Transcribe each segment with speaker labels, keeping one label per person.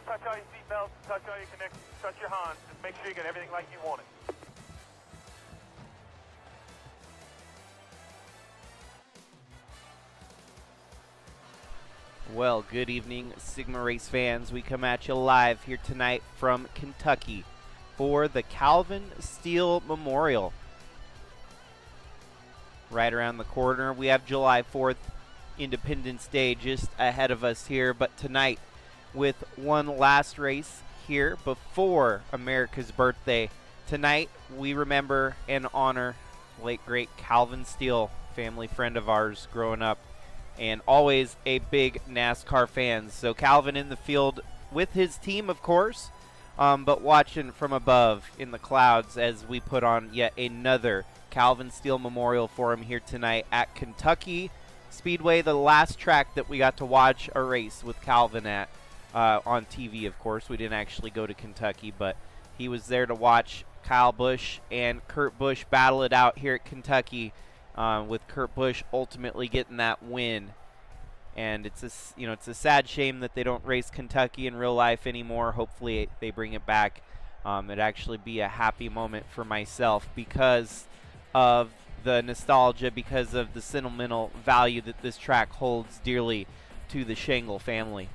Speaker 1: touch all your seatbelts, touch all your connections, touch your Hans. Just make sure you get everything like you want it.
Speaker 2: Well, good evening, Sigma Race fans. We come at you live here tonight from Kentucky for the Calvin Steele Memorial. Right around the corner, we have July 4th, Independence Day, just ahead of us here. But tonight, with one last race here before America's birthday, tonight we remember and honor late great Calvin Steele, family friend of ours growing up, and always a big NASCAR fan. So Calvin in the field with his team, of course, but watching from above in the clouds as we put on yet another Calvin Steele Memorial for him here tonight at Kentucky Speedway, the last track that we got to watch a race with Calvin at on TV, of course. We didn't actually go to Kentucky, but he was there to watch Kyle Busch and Kurt Busch battle it out here at Kentucky, with Kurt Busch ultimately getting that win. And it's a sad shame that they don't race Kentucky in real life anymore. Hopefully they bring it back. It'd actually be a happy moment for myself because of the nostalgia, because of the sentimental value that this track holds dearly to the Shangle family.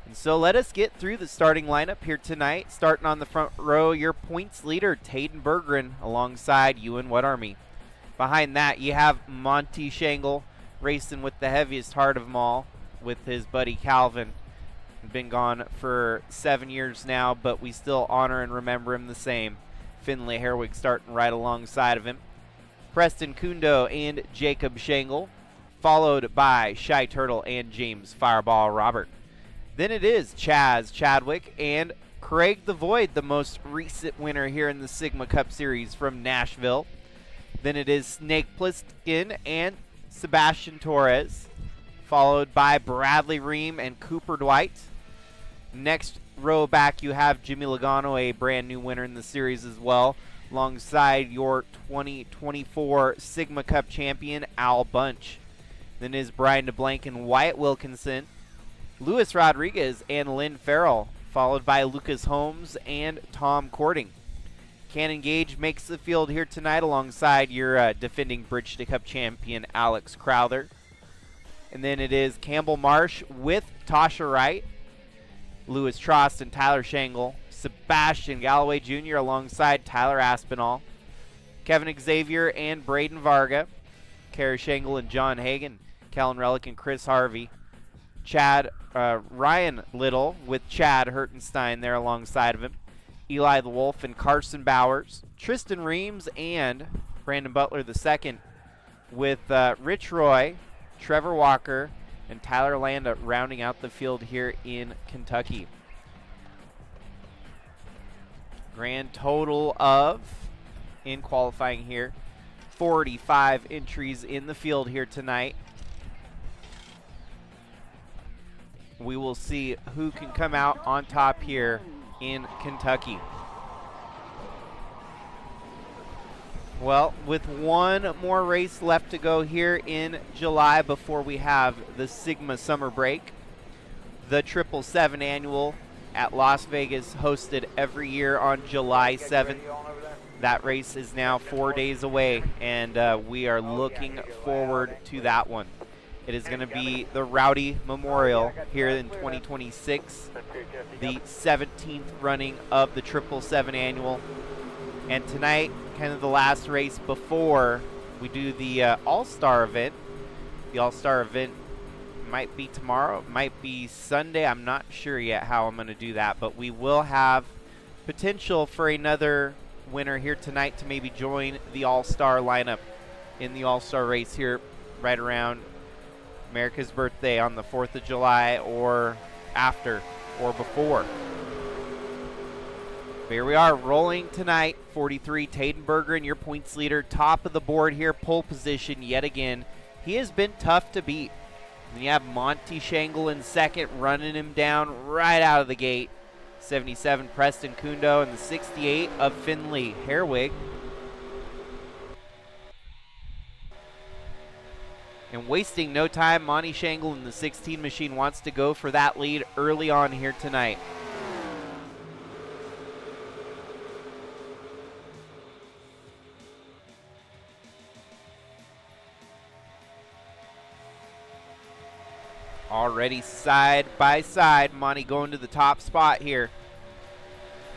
Speaker 2: And so let us get through the starting lineup here tonight. Starting on the front row, your points leader, Taden Berggren, alongside Ewan Army. Behind that, you have Monty Shangle racing with the heaviest heart of them all with his buddy Calvin. Been gone for 7 years now, but we still honor and remember him the same. Finlay Herwig starting right alongside of him. Preston Kundo and Jacob Shangle, followed by Shy Turtle and James Fireball Robert. Then it is Chaz Chadwick and Craig the Void, the most recent winner here in the Sigma Cup Series from Nashville. Then it is Snake Plissken and Sebastian Torres, followed by Bradley Ream and Cooper Dwight. Next row back, you have Jimmy Logano, a brand new winner in the series as well, alongside your 2024 Sigma Cup champion, Al Bunch. Then is Brian DeBlanc and Wyatt Wilkinson, Luis Rodriguez and Lynn Farrell, followed by Lucas Holmes and Tom Cording. Cannon Gage makes the field here tonight alongside your defending Bridgestone Cup champion, Alex Crowther. And then it is Campbell Marsh with Tasha Wright, Louis Trost and Tyler Shangle, Sebastian Galloway Jr. alongside Tyler Aspinall, Kevin Xavier and Braden Varga, Kerry Shangle and John Hagan, Kellen Relic and Chris Harvey, Ryan Little with Chad Hertenstein there alongside of him, Eli the Wolf and Carson Bowers, Tristan Reams and Brandon Butler II, with Rich Roy, Trevor Walker, and Tyler Landa rounding out the field here in Kentucky. Grand total of, in qualifying here, 45 entries in the field here tonight. We will see who can come out on top here in Kentucky. Well, with one more race left to go here in July before we have the Sigma summer break, the 777 annual at Las Vegas, hosted every year on July 7th. That race is now 4 days away, and we are looking forward to that one. It is going to be the Rowdy Memorial here in 2026, the 17th running of the 777 annual. And tonight, kind of the last race before we do the All-Star event. The All-Star event might be tomorrow, might be Sunday. I'm not sure yet how I'm going to do that, but we will have potential for another winner here tonight to maybe join the All-Star lineup in the All-Star race here right around America's birthday on the 4th of July or after or before. But here we are rolling tonight. 43, Taden Berggren, your points leader, top of the board here, pole position yet again. He has been tough to beat. And you have Monty Shangle in second, running him down right out of the gate. 77, Preston Kundo, and the 68 of Finlay Herwig. And wasting no time, Monty Shangle in the 16 machine wants to go for that lead early on here tonight. Already side by side, Monty going to the top spot here.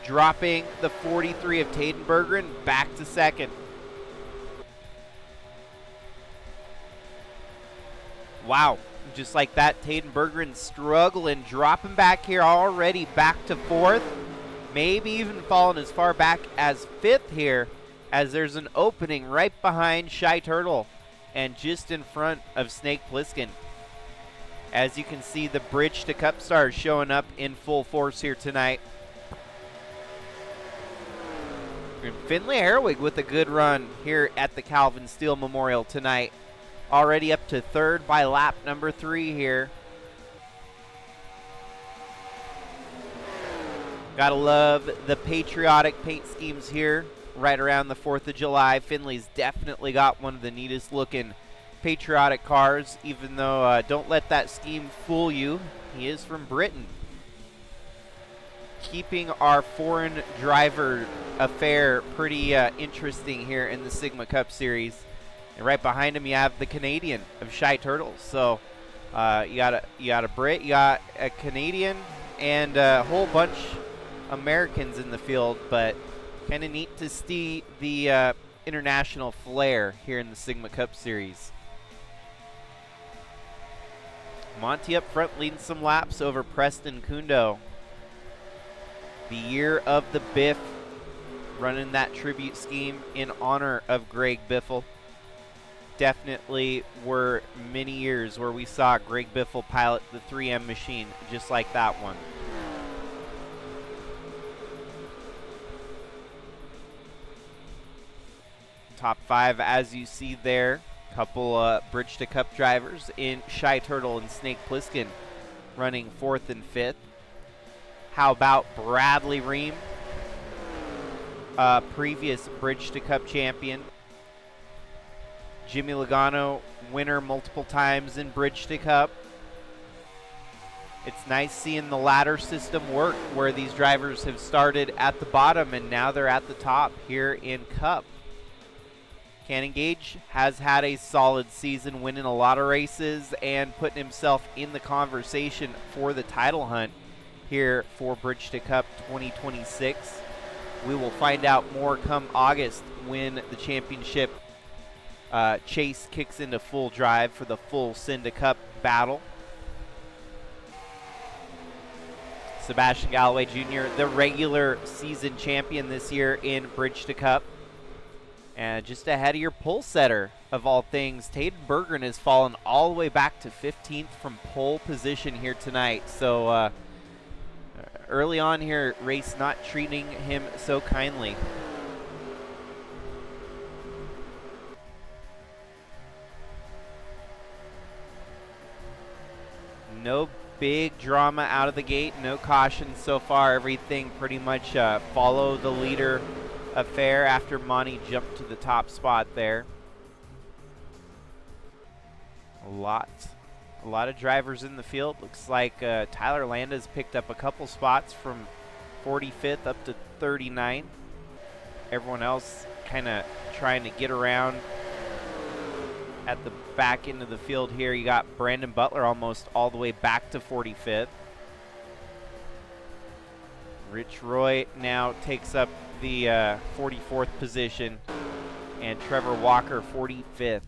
Speaker 2: Dropping the 43 of Tadenberger back to second. Wow, just like that, Tadenberger struggling, dropping back here, already back to fourth. Maybe even falling as far back as fifth here, as there's an opening right behind Shy Turtle and just in front of Snake Plissken. As you can see, the Bridge to Cup stars showing up in full force here tonight. And Finley Herwig with a good run here at the Calvin Steele Memorial tonight. Already up to third by lap number 3 here. Gotta love the patriotic paint schemes here right around the 4th of July. Finley's definitely got one of the neatest looking patriotic cars, even though don't let that scheme fool you. He is from Britain. Keeping our foreign driver affair pretty interesting here in the Sigma Cup Series. And right behind him you have the Canadian of Shy Turtles. So you got a Brit, you got a Canadian, and a whole bunch Americans in the field, but kind of neat to see the international flair here in the Sigma Cup Series. Monty up front leading some laps over Preston Kundo. The year of the Biff, running that tribute scheme in honor of Greg Biffle. Definitely were many years where we saw Greg Biffle pilot the 3M machine just like that one. Top 5 as you see there. Couple Bridge to Cup drivers in Shy Turtle and Snake Plissken running 4th and 5th. How about Bradley Ream, previous Bridge to Cup champion. Jimmy Logano, winner multiple times in Bridge to Cup. It's nice seeing the ladder system work where these drivers have started at the bottom and now they're at the top here in Cup. Cannon Gage has had a solid season, winning a lot of races and putting himself in the conversation for the title hunt here for Bridge to Cup 2026. We will find out more come August when the championship chase kicks into full drive for the full Cinda Cup battle. Sebastian Galloway Jr., the regular season champion this year in Bridge to Cup. And just ahead of your pole setter of all things, Tadenberger has fallen all the way back to 15th from pole position here tonight. So early on here, race not treating him so kindly. No big drama out of the gate, no caution so far. Everything pretty much follow the leader affair after Monty jumped to the top spot there. A lot of drivers in the field. Looks like Tyler Landa's picked up a couple spots from 45th up to 39th. Everyone else kind of trying to get around at the back end of the field here. You got Brandon Butler almost all the way back to 45th. Rich Roy now takes up the 44th position, and Trevor Walker 45th.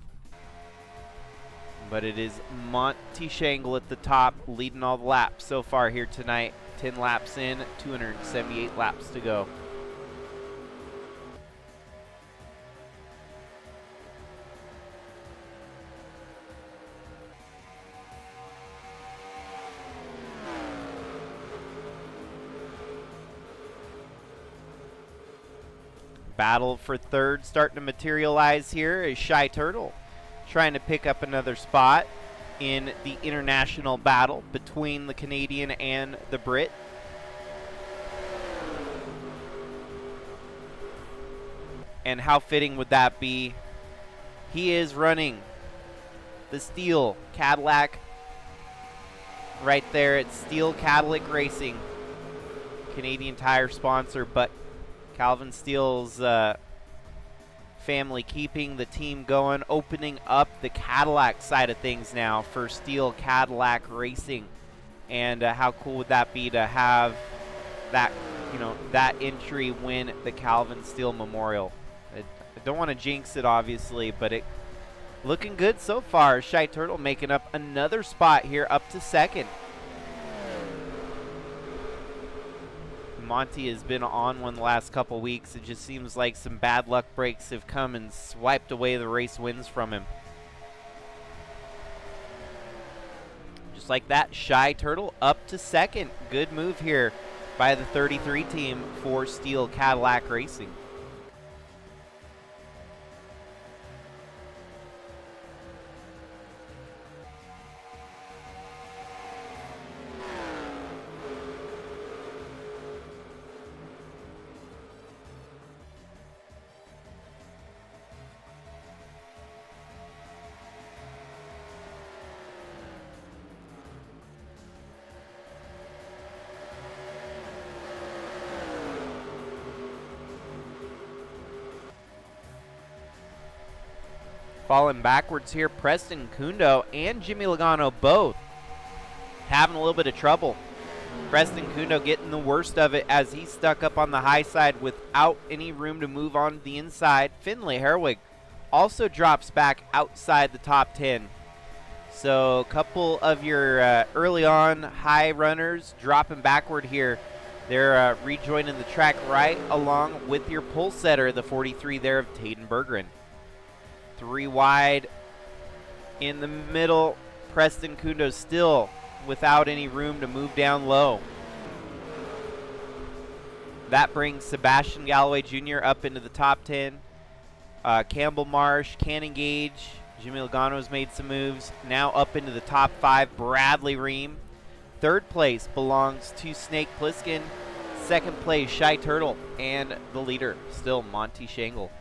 Speaker 2: But it is Monty Shangle at the top, leading all the laps so far here tonight. 10 laps in, 278 laps to go. Battle for third starting to materialize here is Shy Turtle trying to pick up another spot in the international battle between the Canadian and the Brit. And how fitting would that be? He is running the Steele Cadillac right there. It's Steele Cadillac Racing, Canadian Tire sponsor, but Calvin Steele's family keeping the team going, opening up the Cadillac side of things now for Steele Cadillac Racing. And how cool would that be to have that, that entry win the Calvin Steele Memorial? I don't want to jinx it, obviously, but it looking good so far. Shy Turtle making up another spot here, up to second. Monty has been on one the last couple weeks. It just seems like some bad luck breaks have come and swiped away the race wins from him. Just like that, Shy Turtle up to second. Good move here by the 33 team for Steele Cadillac Racing. Falling backwards here, Preston Kundo and Jimmy Logano both having a little bit of trouble. Preston Kundo getting the worst of it as he's stuck up on the high side without any room to move on the inside. Finley Herwig also drops back outside the top 10. So a couple of your early on high runners dropping backward here. They're rejoining the track right along with your pole setter, the 43 there of Taden Berggren. 3 wide in the middle. Preston Kundo still without any room to move down low. That brings Sebastian Galloway Jr. up into the top 10. Campbell Marsh, Cannon Gage, Jimmy Logano's made some moves. Now up into the top 5, Bradley Ream. Third place belongs to Snake Plissken. Second place, Shy Turtle. And the leader, still Monty Shangle.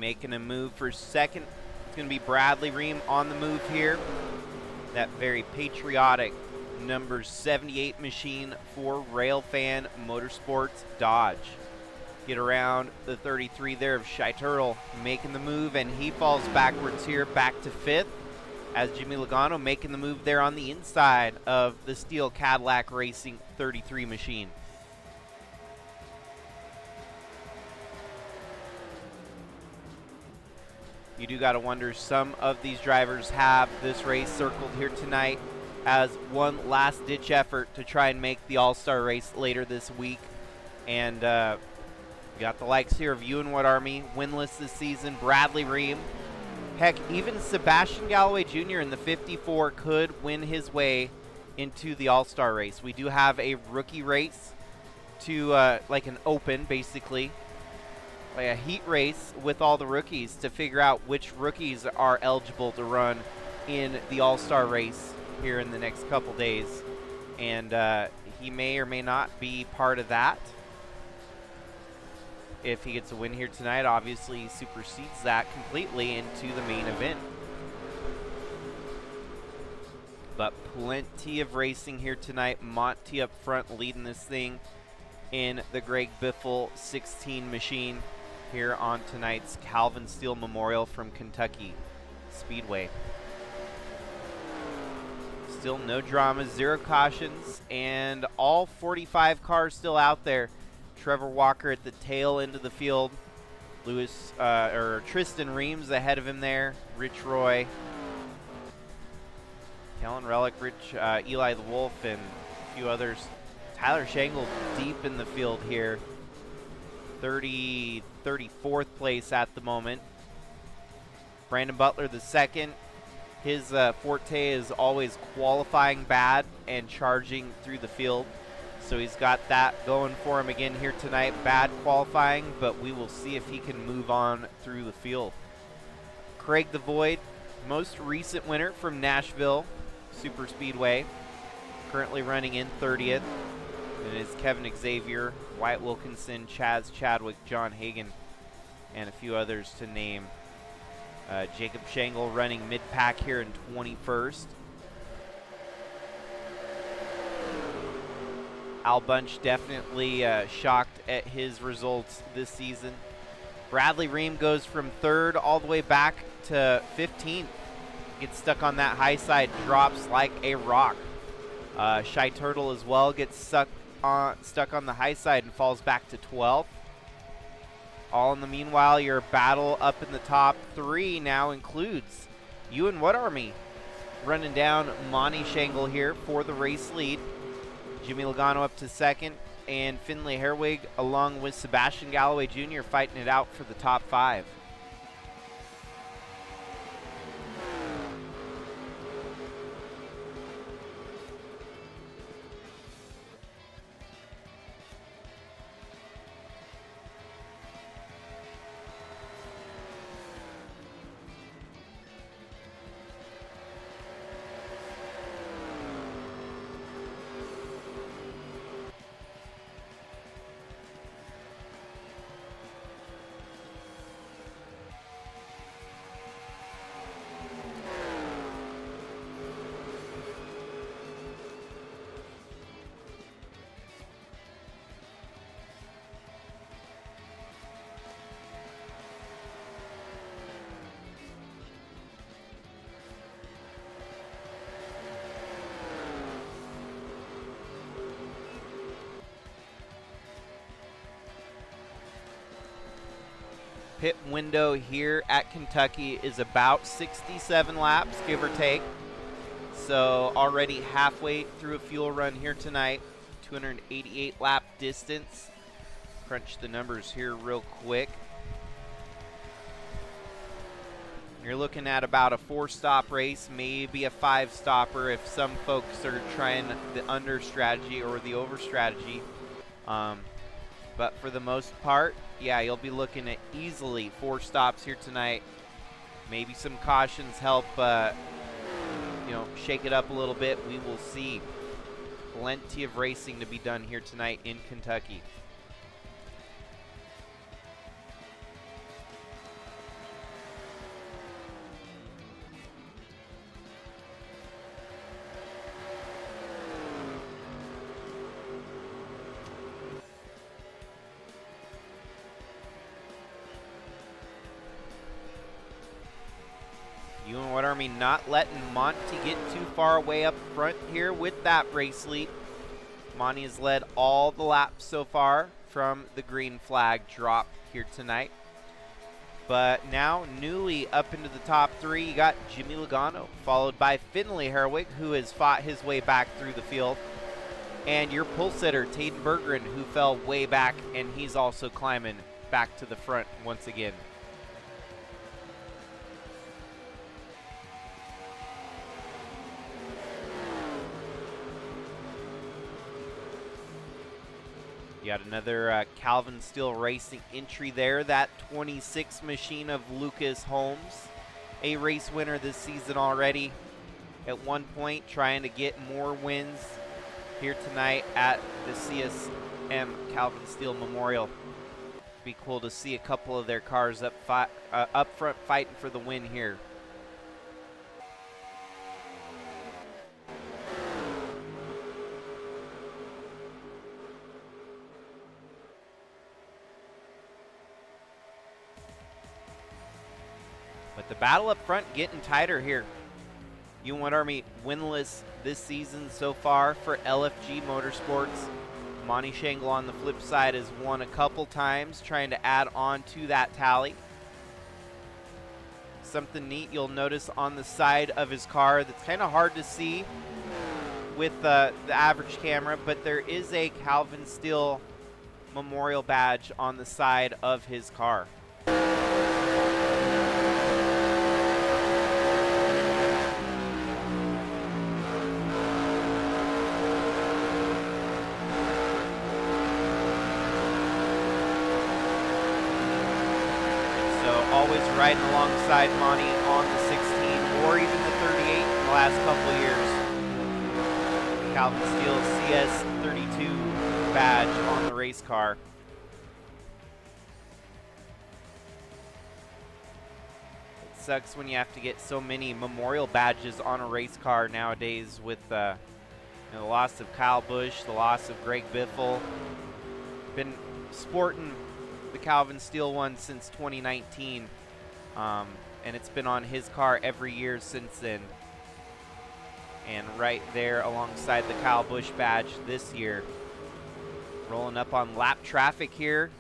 Speaker 2: Making a move for second. It's going to be Bradley Ream on the move here. That very patriotic number 78 machine for Railfan Motorsports Dodge. Get around the 33 there of Shy Turtle making the move, and he falls backwards here, back to 5th, as Jimmy Logano making the move there on the inside of the Steele Cadillac Racing 33 machine. You do got to wonder, some of these drivers have this race circled here tonight as one last-ditch effort to try and make the All-Star race later this week. And we got the likes here of You and What Army, winless this season, Bradley Ream. Heck, even Sebastian Galloway Jr. in the 54 could win his way into the All-Star race. We do have a rookie race to, like an open, basically, like a heat race with all the rookies to figure out which rookies are eligible to run in the All-Star race here in the next couple days. And he may or may not be part of that. If he gets a win here tonight, obviously he supersedes that completely into the main event. But plenty of racing here tonight. Monty up front leading this thing in the Greg Biffle 16 machine here on tonight's Calvin Steele Memorial from Kentucky Speedway. Still no dramas, 0 cautions, and all 45 cars still out there. Trevor Walker at the tail end of the field. Tristan Reams ahead of him there. Rich Roy. Kellen Relic, Eli the Wolf, and a few others. Tyler Shangle deep in the field here. 34th place at the moment. Brandon Butler the second. His forte is always qualifying bad and charging through the field. So he's got that going for him again here tonight. Bad qualifying, but we will see if he can move on through the field. Craig the Void, most recent winner from Nashville Super Speedway, currently running in 30th. It is Kevin Xavier, Wyatt Wilkinson, Chaz Chadwick, John Hagan, and a few others to name. Jacob Shangle running mid-pack here in 21st. Al Bunch definitely shocked at his results this season. Bradley Ream goes from 3rd all the way back to 15th. Gets stuck on that high side, drops like a rock. Shy Turtle as well gets stuck on the high side and falls back to 12th. All in the meanwhile, your battle up in the top 3 now includes You and What Army running down Monty Shangle here for the race lead. Jimmy Logano up to 2nd, and Finley Herwig along with Sebastian Galloway Jr. fighting it out for the top 5. Pit window here at Kentucky is about 67 laps, give or take. So already halfway through a fuel run here tonight, 288 lap distance. Crunch the numbers here real quick. You're looking at about a 4-stop race, maybe a 5-stopper if some folks are trying the under strategy or the over strategy. But for the most part, yeah, you'll be looking at easily 4 stops here tonight. Maybe some cautions help, shake it up a little bit. We will see. Plenty of racing to be done here tonight in Kentucky. UN What Army not letting Monty get too far away up front here with that race lead. Monty has led all the laps so far from the green flag drop here tonight. But now newly up into the top three, you got Jimmy Logano, followed by Finley Herwig, who has fought his way back through the field. And your pole sitter, Taden Berggren, who fell way back, and he's also climbing back to the front once again. You got another Calvin Steele Racing entry there. That 26 machine of Lucas Holmes, a race winner this season already. At one point, trying to get more wins here tonight at the CSM Calvin Steele Memorial. Be cool to see a couple of their cars up front fighting for the win here. But the battle up front getting tighter here. UN What Army winless this season so far for LFG Motorsports. Monty Shangle on the flip side has won a couple times, trying to add on to that tally. Something neat you'll notice on the side of his car that's kind of hard to see with the average camera, but there is a Calvin Steele memorial badge on the side of his car. Always riding alongside Monty on the 16 or even the 38 in the last couple of years. Calvin Steele CS32 badge on the race car. It sucks when you have to get so many memorial badges on a race car nowadays with the loss of Kyle Busch, the loss of Greg Biffle. Been sporting the Calvin Steele one since 2019, and it's been on his car every year since then. And right there alongside the Kyle Busch badge this year. Rolling up on lap traffic here.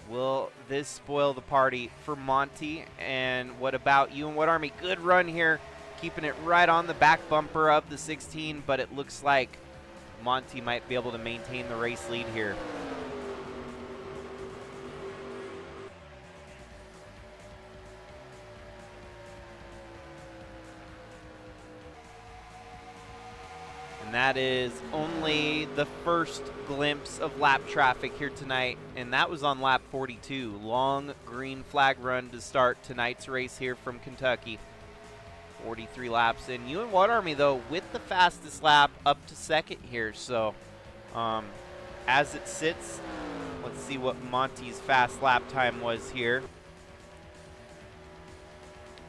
Speaker 2: Will this spoil the party for Monty? And what about UN What Army? Good run here, keeping it right on the back bumper of the 16, but it looks like Monty might be able to maintain the race lead here. And that is only the first glimpse of lap traffic here tonight, and that was on lap 42. Long green flag run to start tonight's race here from Kentucky. 43 laps in. UN What Army, though, with the fastest lap up to second here. So as it sits, let's see what Monty's fast lap time was here.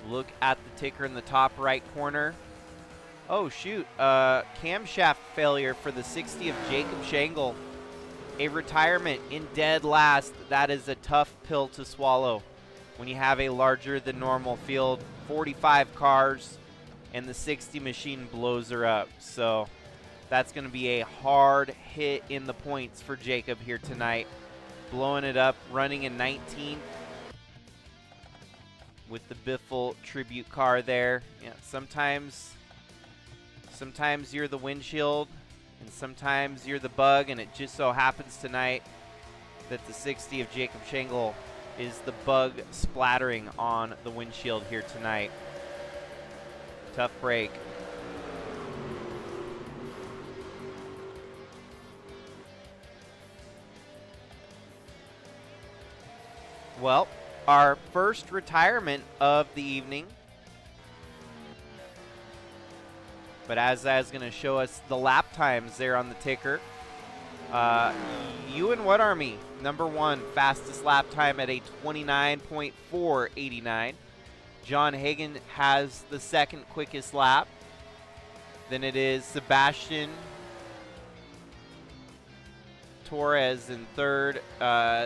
Speaker 2: Look at the ticker in the top right corner. Oh, shoot. Camshaft failure for the 60 of Jacob Shangle. A retirement in dead last. That is a tough pill to swallow when you have a larger than normal field. 45 cars, and the 60 machine blows her up. So that's going to be a hard hit in the points for Jacob here tonight. Blowing it up, running in 19th. With the Biffle tribute car there. Yeah, sometimes you're the windshield, and sometimes you're the bug, and it just so happens tonight that the 60 of Jacob Shangle is the bug splattering on the windshield here tonight. Tough break. Well, our first retirement of the evening. But as I was going to show us the lap times there on the ticker, UN What Army, number one, fastest lap time at a 29.489. John Hagan has the second quickest lap. Then it is Sebastian Torres in third.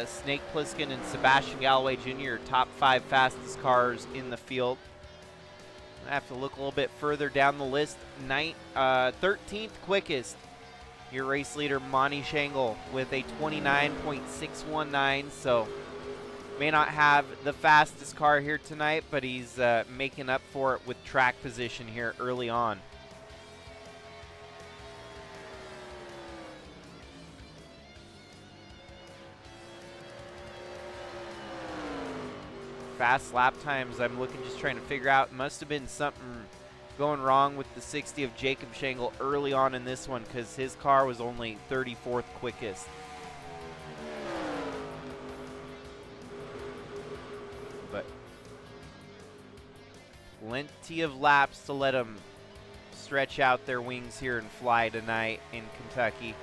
Speaker 2: Snake Plissken and Sebastian Galloway Jr. top 5 fastest cars in the field. I have to look a little bit further down the list. 13th quickest. Your race leader, Monty Shangle, with a 29.619. So may not have the fastest car here tonight, but he's making up for it with track position here early on. Fast lap times, I'm looking, just trying to figure out. Must have been something going wrong with the 60 of Jacob Shangle early on in this one, because his car was only 34th quickest. But plenty of laps to let them stretch out their wings here and fly tonight in Kentucky.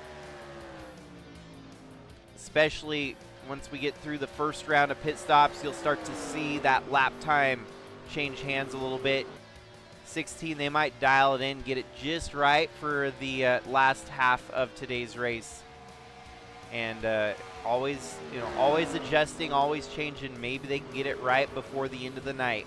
Speaker 2: Especially once we get through the first round of pit stops, you'll start to see that lap time change hands a little bit. 16, they might dial it in, get it just right for the last half of today's race. And always adjusting, always changing. Maybe they can get it right before the end of the night.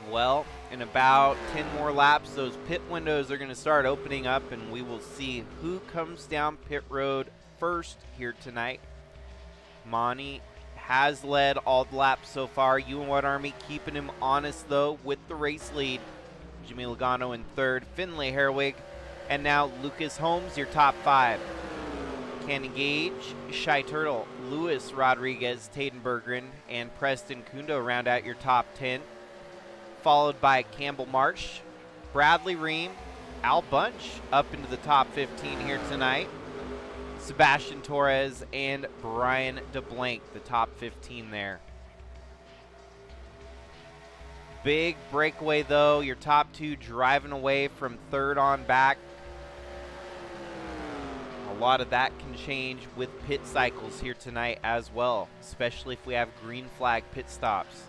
Speaker 2: Well, in about 10 more laps, those pit windows are going to start opening up, and we will see who comes down pit road first here tonight. Monty has led all the laps so far. You and What Army keeping him honest, though, with the race lead. Jimmy Logano in third, Finlay Herwig, and now Lucas Holmes, your top five. Cannon Gage, Shy Turtle, Luis Rodriguez, Taden Berggren, and Preston Kundo round out your top 10. Followed by Campbell Marsh, Bradley Ream, Al Bunch up into the top 15 here tonight. Sebastian Torres and Brian DeBlanc, the top 15 there. Big breakaway though, your top two driving away from third on back. A lot of that can change with pit cycles here tonight as well, especially if we have green flag pit stops.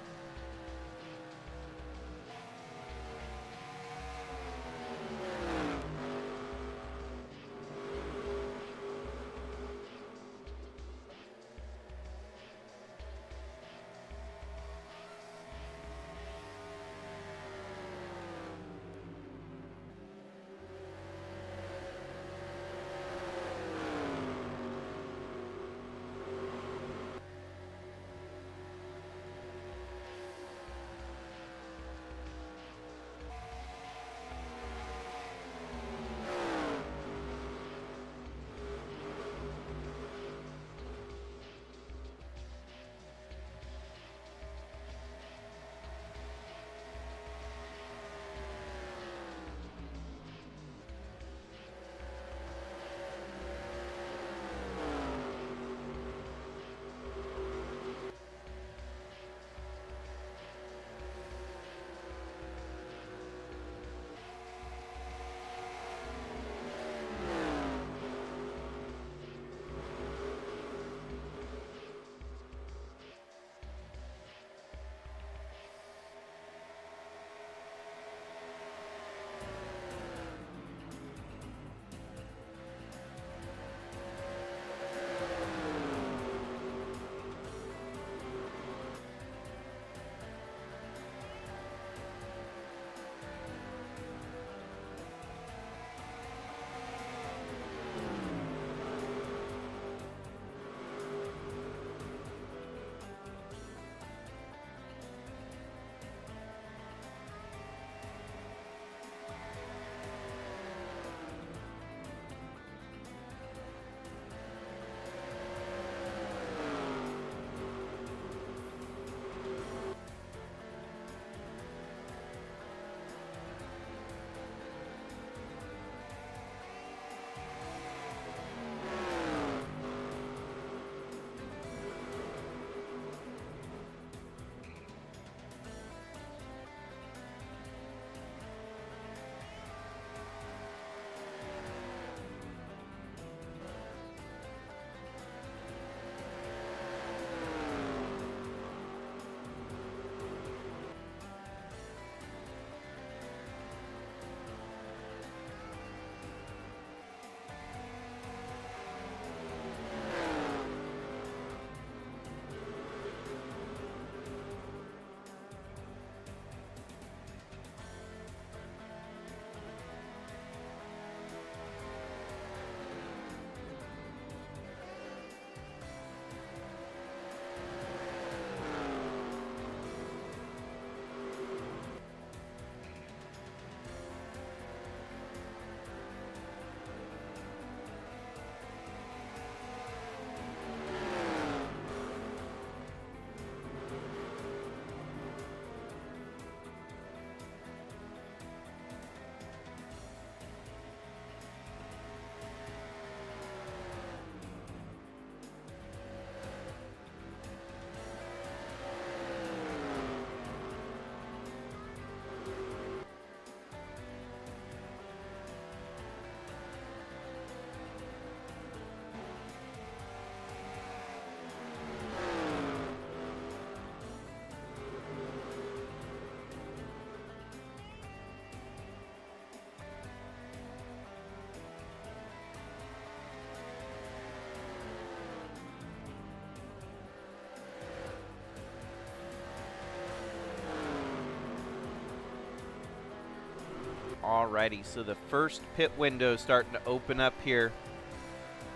Speaker 2: Alrighty, so the first pit window starting to open up here.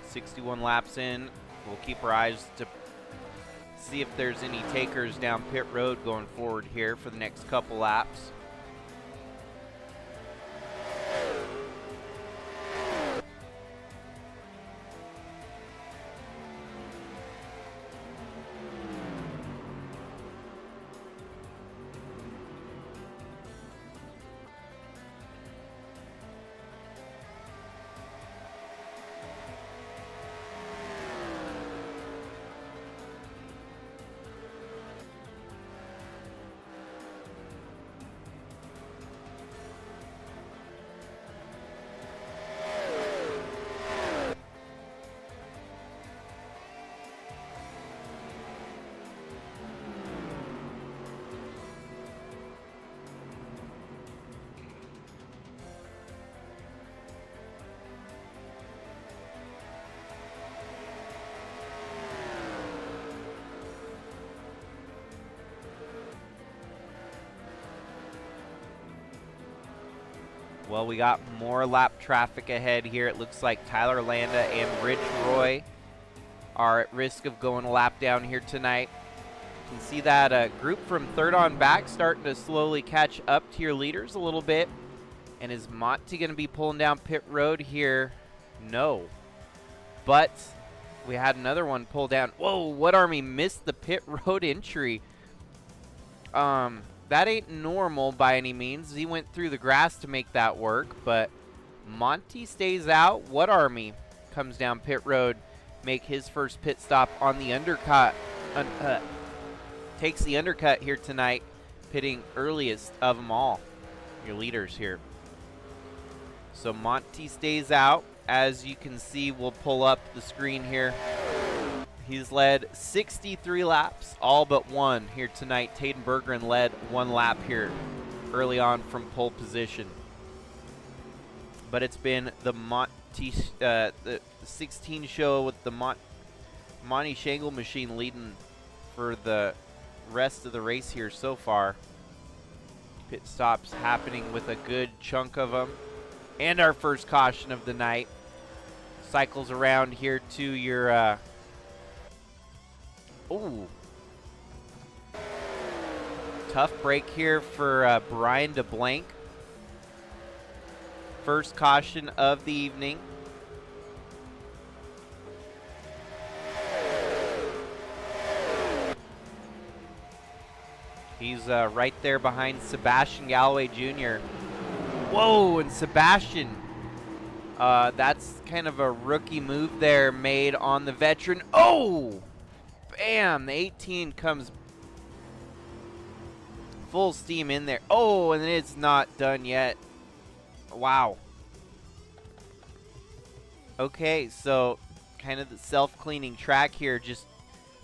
Speaker 2: 61 laps in. We'll keep our eyes to see if there's any takers down pit road going forward here for the next couple laps. Well, we got more lap traffic ahead here. It looks like Tyler Landa and Rich Roy are at risk of going a lap down here tonight. You can see that group from third on back starting to slowly catch up to your leaders a little bit. And is Monty going to be pulling down pit road here? No. But we had another one pull down. Whoa, What Army missed the pit road entry. That ain't normal by any means. He went through the grass to make that work, but Monty stays out. What Army comes down pit road, make his first pit stop on the undercut. Takes the undercut here tonight, pitting earliest of them all. Your leaders here. So Monty stays out. As you can see, we'll pull up the screen here. He's led 63 laps, all but one here tonight. Taden Bergeron led one lap here early on from pole position. But it's been the the 16 show with the Monty Shangle machine leading for the rest of the race here so far. Pit stops happening with a good chunk of them. And our first caution of the night. Cycles around here to your... Ooh. Tough break here for Brian DeBlanc. First caution of the evening. He's right there behind Sebastian Galloway Jr. Whoa, and Sebastian. That's kind of a rookie move there made on the veteran. Oh! Bam! The 18 comes full steam in there. Oh, and it's not done yet. Wow. Okay, so kind of the self-cleaning track here. Just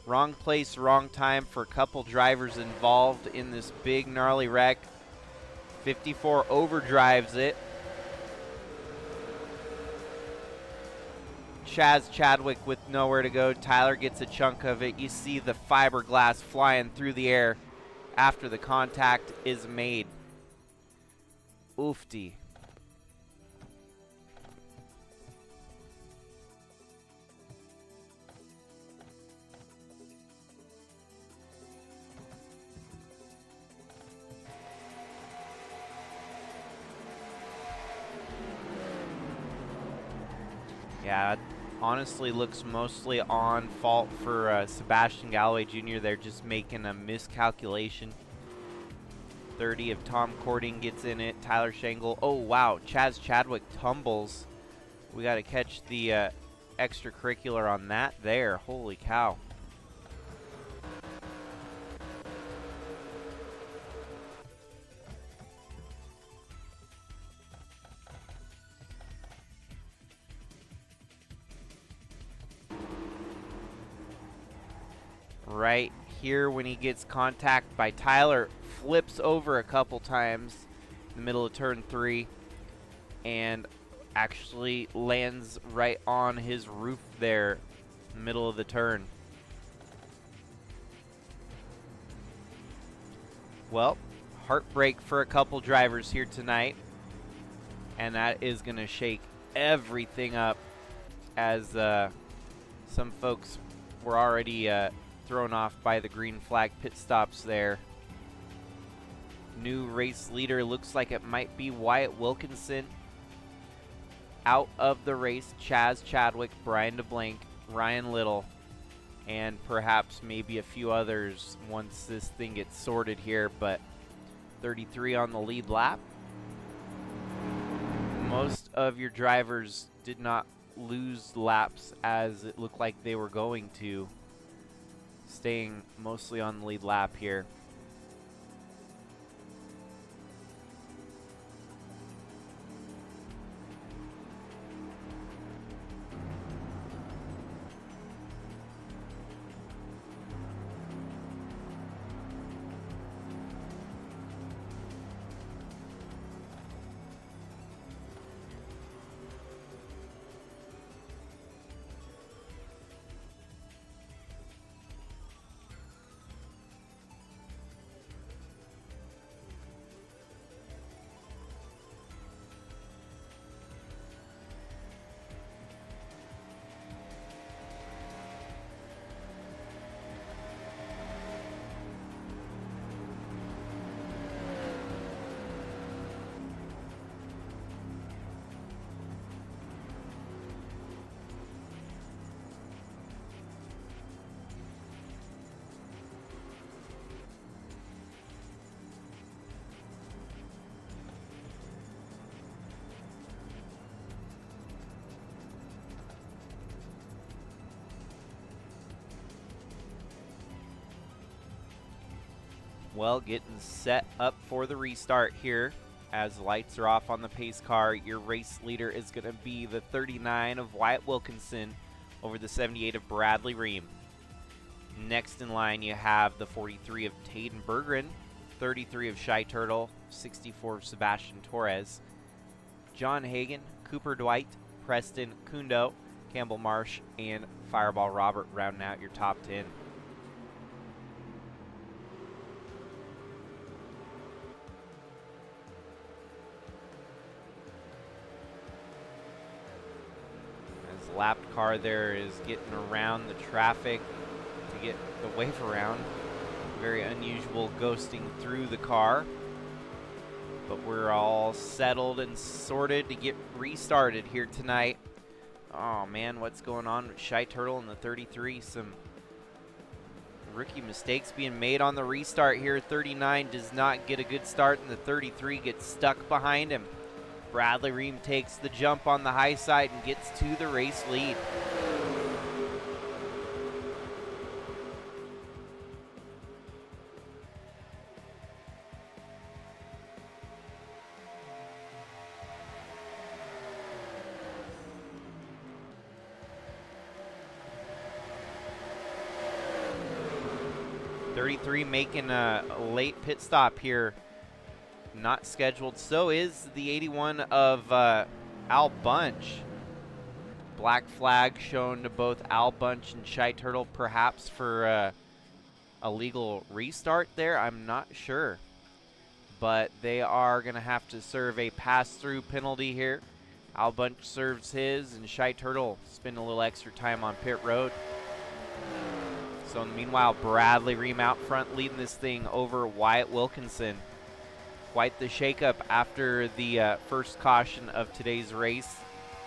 Speaker 2: wrong place, wrong time for a couple drivers involved in this big gnarly wreck. 54 overdrives it. Chaz Chadwick with nowhere to go. Tyler gets a chunk of it. You see the fiberglass flying through the air after the contact is made. Oofty. Yeah, honestly looks mostly on fault for Sebastian Galloway Jr. They're just making a miscalculation. 30 of Tom Cording gets in it. Tyler Shangle. Oh, wow. Chaz Chadwick tumbles. We got to catch the extracurricular on that there. Holy cow. Right here when he gets contact by Tyler, flips over a couple times in the middle of turn 3 and actually lands right on his roof there in the middle of the turn. Well, heartbreak for a couple drivers here tonight. and that is going to shake everything up, as some folks were already thrown off by the green flag pit stops there. New race leader looks like it might be Wyatt Wilkinson. Out of the race, Chaz Chadwick, Brian DeBlanc, Ryan Little, and perhaps maybe a few others once this thing gets sorted here, but 33 on the lead lap. Most of your drivers did not lose laps as it looked like they were going to, staying mostly on the lead lap here. Well, getting set up for the restart here as lights are off on the pace car. Your race leader is going to be the 39 of Wyatt Wilkinson over the 78 of Bradley Ream. Next in line, you have the 43 of Taden Berggren, 33 of Shy Turtle, 64 of Sebastian Torres. John Hagan, Cooper Dwight, Preston Kundo, Campbell Marsh, and Fireball Robert rounding out your top 10. Lapped car there is getting around the traffic to get the wave around. Very unusual ghosting through the car. But we're all settled and sorted to get restarted here tonight. Oh man, what's going on with Shy Turtle and the 33? Some rookie mistakes being made on the restart here. 39 does not get a good start, and the 33 gets stuck behind him. Bradley Ream takes the jump on the high side and gets to the race lead. .33 making a late pit stop here. Not scheduled. So is the 81 of Al Bunch. Black flag shown to both Al Bunch and Shy Turtle, perhaps for a legal restart there. I'm not sure. But they are going to have to serve a pass-through penalty here. Al Bunch serves his, and Shy Turtle spend a little extra time on pit road. So meanwhile, Bradley Ream out front leading this thing over Wyatt Wilkinson. Quite the shakeup after the first caution of today's race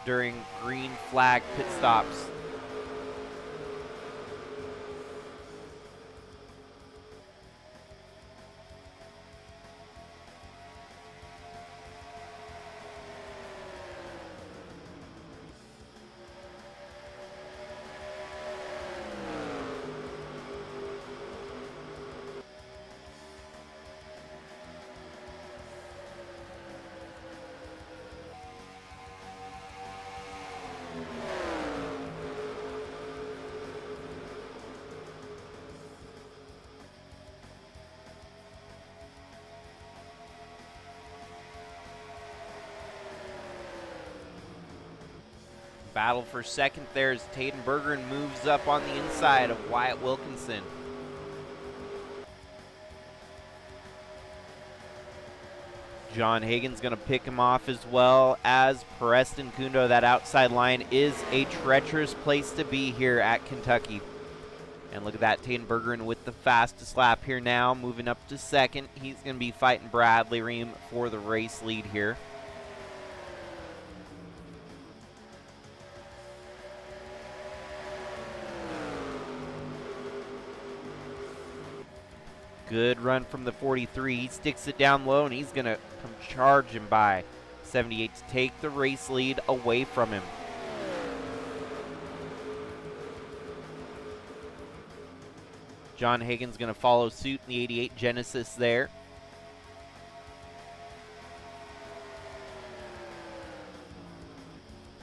Speaker 2: during green flag pit stops. Battle for second there as Taden Berggren moves up on the inside of Wyatt Wilkinson. John Hagan's going to pick him off as well as Preston Kundo. That outside line is a treacherous place to be here at Kentucky. And look at that, Taden Bergeron with the fastest lap here now, moving up to second. He's going to be fighting Bradley Ream for the race lead here. Good run from the 43. He sticks it down low, and he's going to come charging by 78 to take the race lead away from him. John Hagan's going to follow suit in the 88 Genesis there.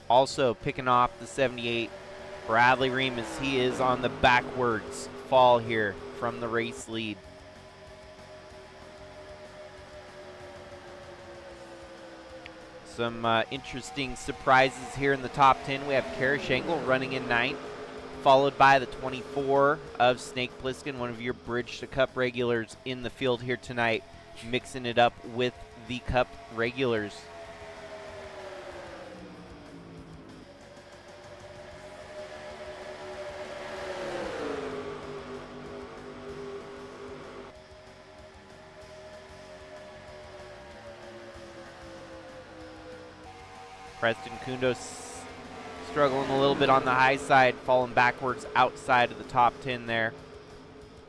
Speaker 2: Also picking off the 78 Bradley Ream as he is on the backwards fall here from the race lead. Some interesting surprises here in the top 10. We have Kara Shangle running in 9th, followed by the 24 of Snake Plissken, one of your Bridge to Cup regulars in the field here tonight, mixing it up with the Cup regulars. Preston Kundo struggling a little bit on the high side, falling backwards outside of the top 10 there.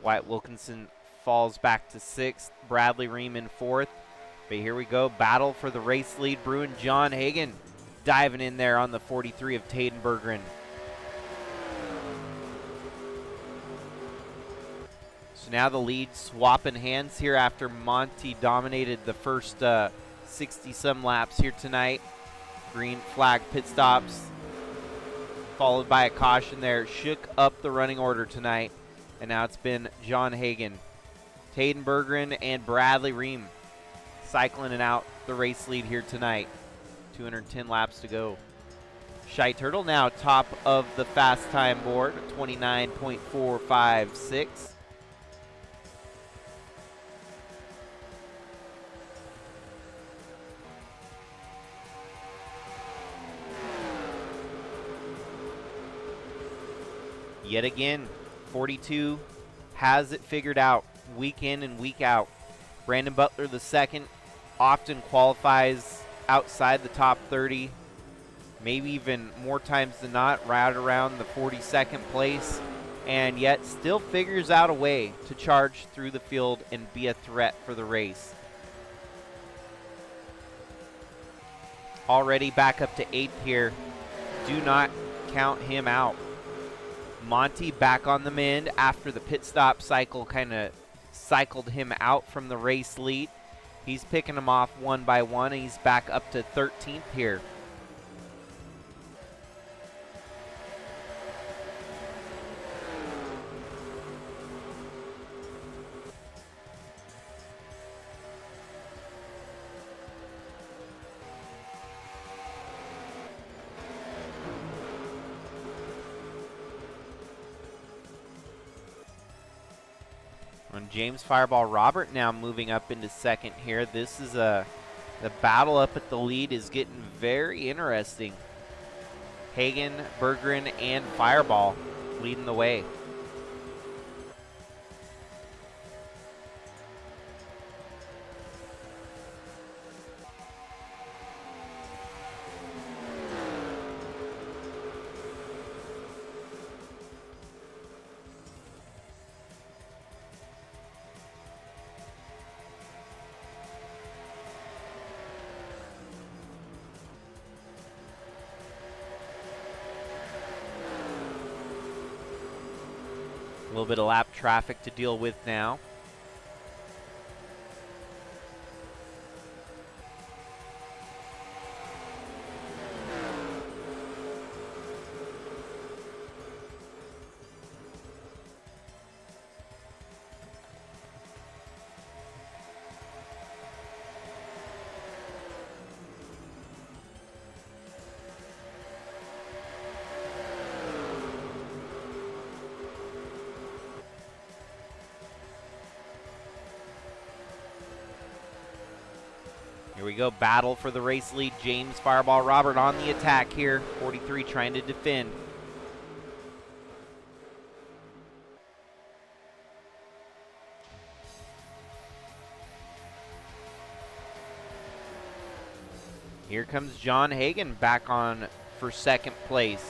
Speaker 2: Wyatt Wilkinson falls back to 6th. Bradley Ream in 4th. But here we go, battle for the race lead brewing. John Hagan diving in there on the 43 of Taden Bergeron. So now the lead swapping hands here after Monty dominated the first 60-some laps here tonight. Green flag pit stops, followed by a caution there. Shook up the running order tonight, and now it's been John Hagan, Taden Bergeron, and Bradley Ream cycling it out the race lead here tonight. 210 laps to go. Shy Turtle now top of the fast time board, 29.456. Yet again, 42 has it figured out week in and week out. Brandon Butler, the second, often qualifies outside the top 30, maybe even more times than not, right around the 42nd place, and yet still figures out a way to charge through the field and be a threat for the race. Already back up to 8th here. Do not count him out. Monty back on the mend after the pit stop cycle kind of cycled him out from the race lead. He's picking them off one by one, and he's back up to 13th here. On James Fireball Robert now moving up into second here. This is the battle up at the lead is getting very interesting. Hagan, Bergeron, and Fireball leading the way. A little bit of lap traffic to deal with now. Here we go, battle for the race lead. James Fireball Robert on the attack here. 43 trying to defend. Here comes John Hagan back on for second place.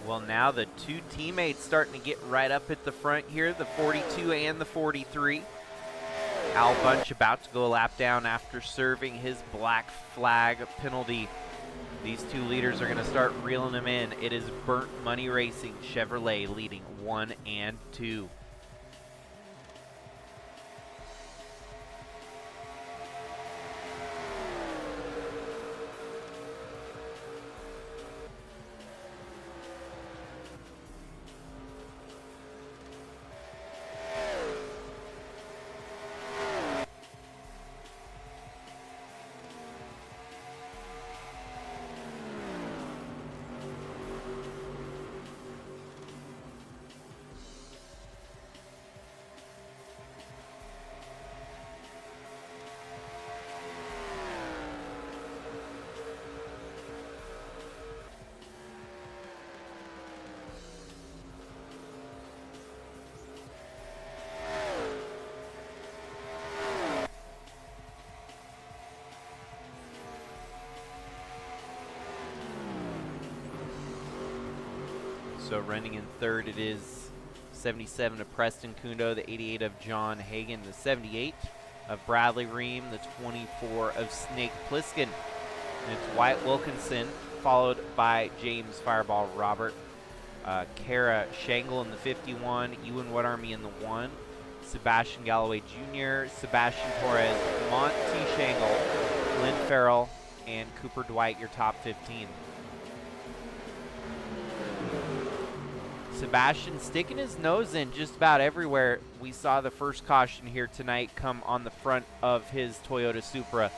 Speaker 2: Well, now the two teammates starting to get right up at the front here, the 42 and the 43. Al Bunch about to go a lap down after serving his black flag penalty. These two leaders are going to start reeling them in. It is Burnt Money Racing Chevrolet leading 1 and 2. So running in third, it is 77 of Preston Kundo, the 88 of John Hagan, the 78 of Bradley Ream, the 24 of Snake Pliskin. And it's Wyatt Wilkinson, followed by James Fireball Robert, Kara Shangle in the 51, Ewan Woodarmy in the 1, Sebastian Galloway Jr., Sebastian Torres, Monty Shangle, Lynn Farrell, and Cooper Dwight, your top 15. Sebastian sticking his nose in just about everywhere. We saw the first caution here tonight come on the front of his Toyota Supra.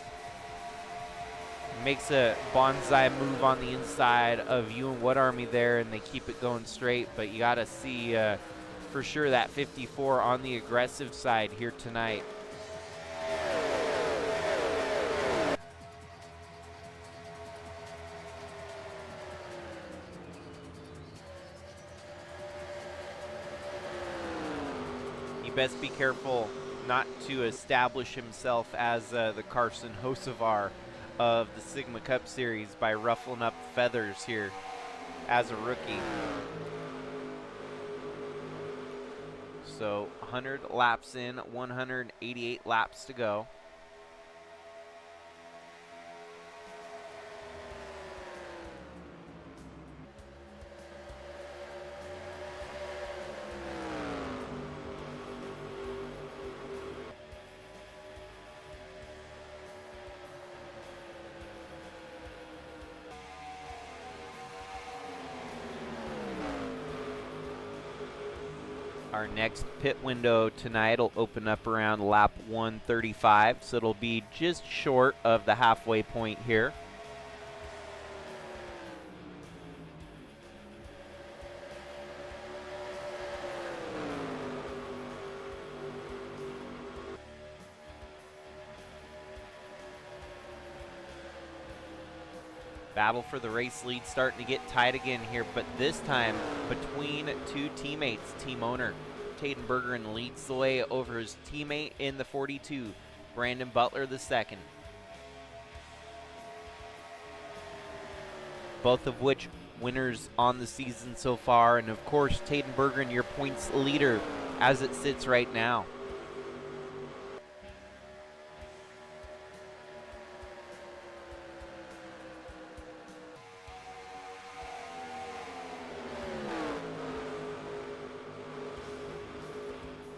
Speaker 2: Makes a bonsai move on the inside of Ewan Woodarmy there, and they keep it going straight. But you got to see for sure that 54 on the aggressive side here tonight. Best be careful not to establish himself as the Carson Hocevar of the Sigma Cup Series by ruffling up feathers here as a rookie. So 100 laps in, 188 laps to go. Our next pit window tonight will open up around lap 135, so it'll be just short of the halfway point here. Battle for the race lead starting to get tight again here, but this time between two teammates. Team owner Taden Bergeron leads the way over his teammate in the 42, Brandon Butler II. Both of which winners on the season so far, and of course Taden Bergeron, your points leader as it sits right now.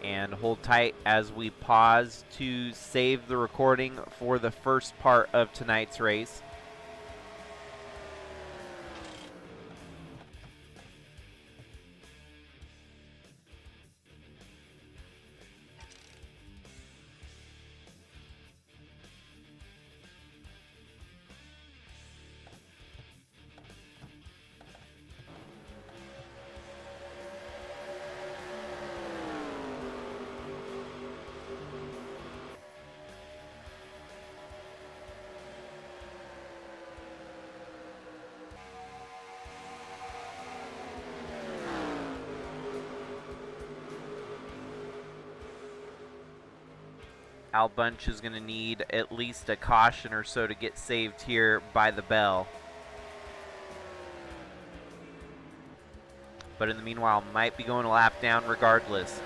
Speaker 2: And hold tight as we pause to save the recording for the first part of tonight's race. Al Bunch is going to need at least a caution or so to get saved here by the bell. but in the meanwhile, might be going a lap down regardless.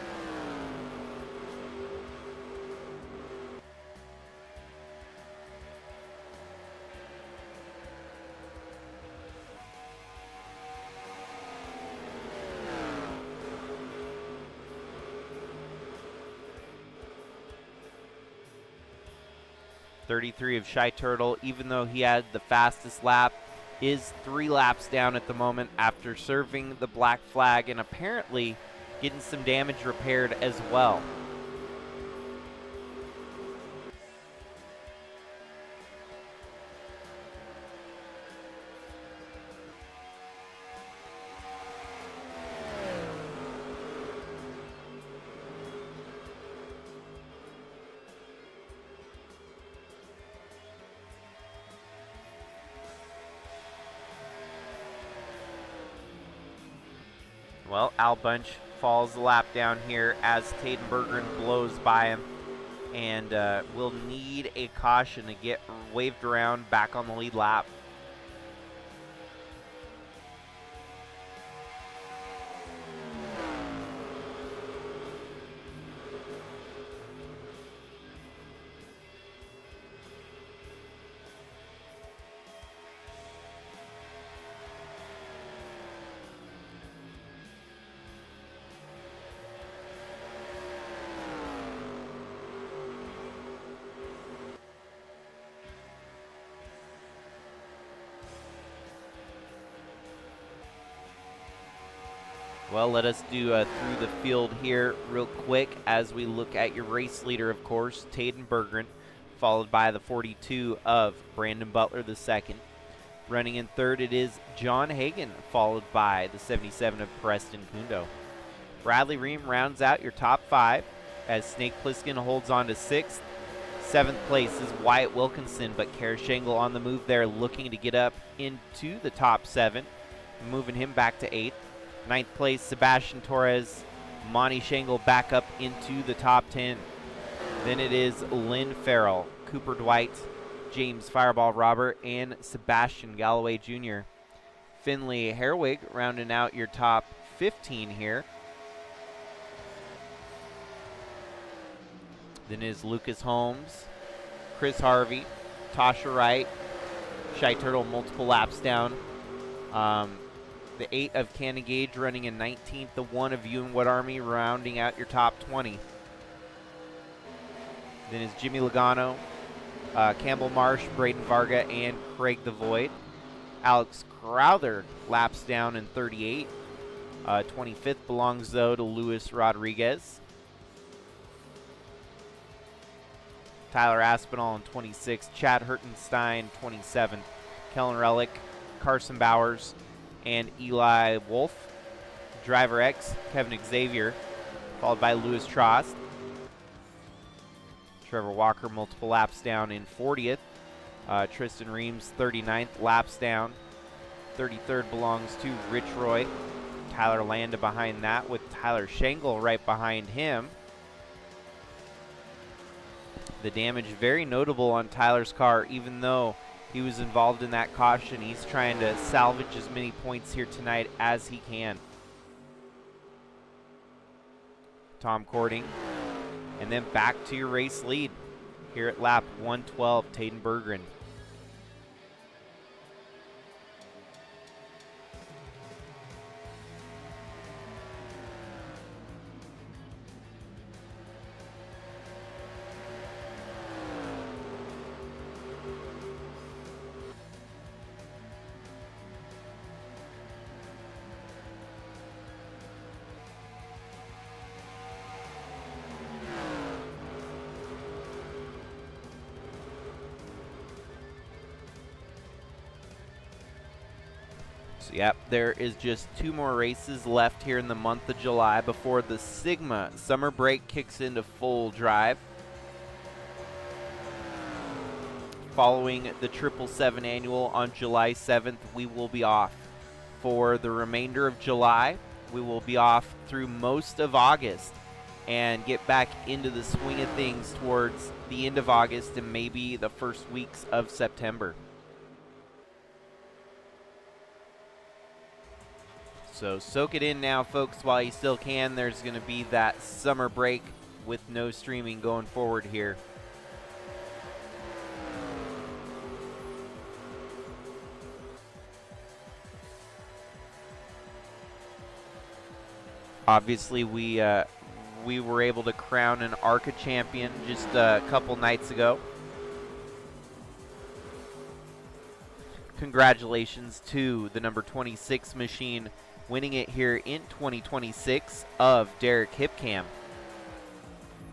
Speaker 2: .33 of Shy Turtle, even though he had the fastest lap, is 3 laps down at the moment after serving the black flag and apparently getting some damage repaired as well. Well, Al Bunch falls the lap down here as Taden Berggren blows by him, and will need a caution to get waved around back on the lead lap. Well, let us do through the field here real quick as we look at your race leader, of course, Taden Berggren, followed by the 42 of Brandon Butler II. Running in third, it is John Hagan, followed by the 77 of Preston Kundo. Bradley Ream rounds out your top 5 as Snake Plissken holds on to 6th. 7th place is Wyatt Wilkinson, but Kara Shangle on the move there, looking to get up into the top 7, moving him back to 8th. 9th place, Sebastian Torres. Monty Shangle back up into the top 10. Then it is Lynn Farrell, Cooper Dwight, James Fireball Robert, and Sebastian Galloway Jr. Finley Herwig rounding out your top 15 here. Then is Lucas Holmes, Chris Harvey, Tasha Wright, Shy Turtle multiple laps down. The 8 of Cannon Gage running in 19th. The 1 of Ewan Wood Army rounding out your top 20. Then is Jimmy Logano, Campbell Marsh, Braden Varga, and Craig the Void. Alex Crowther laps down in 38. 25th belongs, though, to Luis Rodriguez. Tyler Aspinall in 26th. Chad Hertenstein, 27th. Kellen Relic, Carson Bowers, and Eli Wolf. Driver X, Kevin Xavier, followed by Lewis Trost. Trevor Walker multiple laps down in 40th. Tristan Reams 39th, laps down. 33rd belongs to Rich Roy. Tyler Landa behind that with Tyler Shangle right behind him. The damage very notable on Tyler's car, even though he was involved in that caution. He's trying to salvage as many points here tonight as he can. Tom Cording. And then back to your race lead here at lap 112, Taden Berggren. So, yep, there is just 2 more races left here in the month of July before the Sigma summer break kicks into full drive. Following the 777 annual on July 7th, we will be off for the remainder of July. We will be off through most of August and get back into the swing of things towards the end of August and maybe the first weeks of September. So soak it in now, folks, while you still can. There's going to be that summer break with no streaming going forward here. Obviously, we were able to crown an ARCA champion just a couple nights ago. Congratulations to the number 26 machine winning it here in 2026 of Derek Hipcam,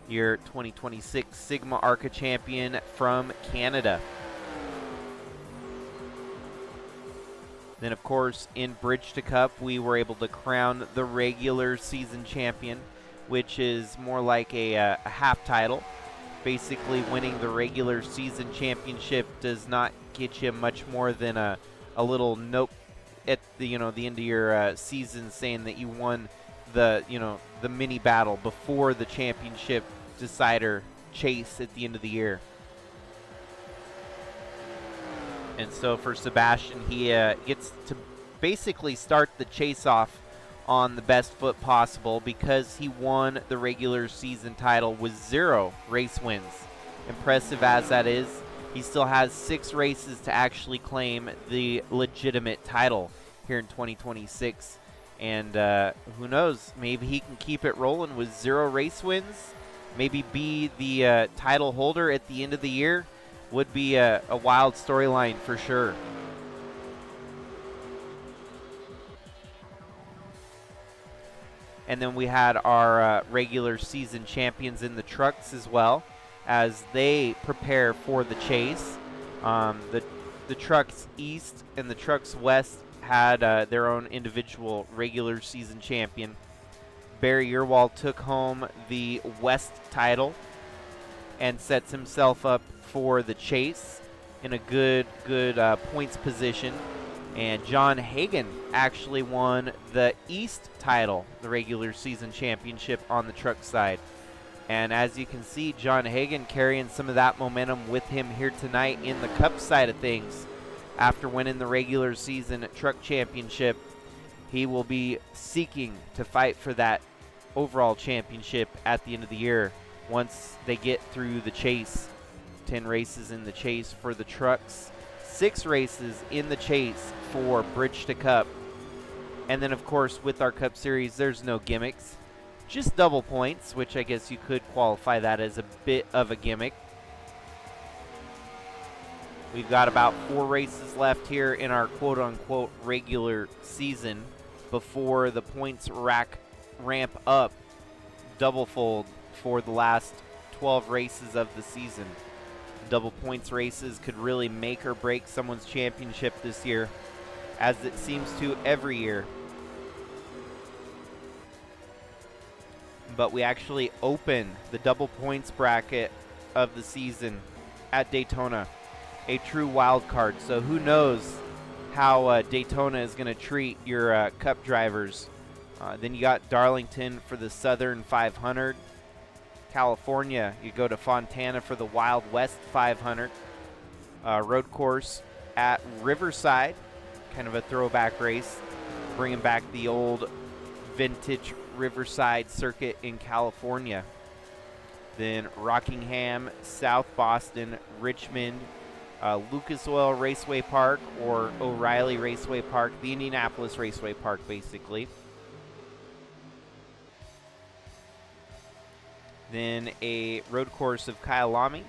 Speaker 2: your 2026 Sigma ARCA champion from Canada. Then, of course, in Bridge to Cup, we were able to crown the regular season champion, which is more like a half title. Basically, winning the regular season championship does not get you much more than a little note at the the end of your season saying that you won the the mini battle before the championship decider chase at the end of the year. And so for Sebastian, he gets to basically start the chase off on the best foot possible because he won the regular season title with 0 race wins. Impressive as that is, he still has 6 races to actually claim the legitimate title here in 2026. And who knows, maybe he can keep it rolling with 0 race wins, maybe be the title holder at the end of the year. Would be a wild storyline for sure. And then we had our regular season champions in the trucks as well, as they prepare for the chase. The trucks east and the trucks west had their own individual regular season champion. Barry Urwald took home the west title and sets himself up for the chase in a good points position. And John Hagan actually won the East title, the regular season championship on the truck side. And as you can see, John Hagan carrying some of that momentum with him here tonight in the Cup side of things. After winning the regular season truck championship, he will be seeking to fight for that overall championship at the end of the year once they get through the chase. 10 races in the chase for the trucks, 6 races in the chase for Bridge to Cup. And then, of course, with our Cup Series, there's no gimmicks, just double points, which I guess you could qualify that as a bit of a gimmick. We've got about 4 races left here in our quote-unquote regular season before the points ramp up double-fold for the last 12 races of the season. Double points races could really make or break someone's championship this year, as it seems to every year. But we actually open the double points bracket of the season at Daytona, a true wild card. So who knows how Daytona is going to treat your Cup drivers. Then you got Darlington for the Southern 500. California, you go to Fontana for the Wild West 500. Road course at Riverside, kind of a throwback race, bringing back the old vintage Riverside circuit in California. Then Rockingham, South Boston, Richmond, Lucas Oil Raceway Park or O'Reilly Raceway Park, the Indianapolis Raceway Park basically. Then a road course of Kyalami,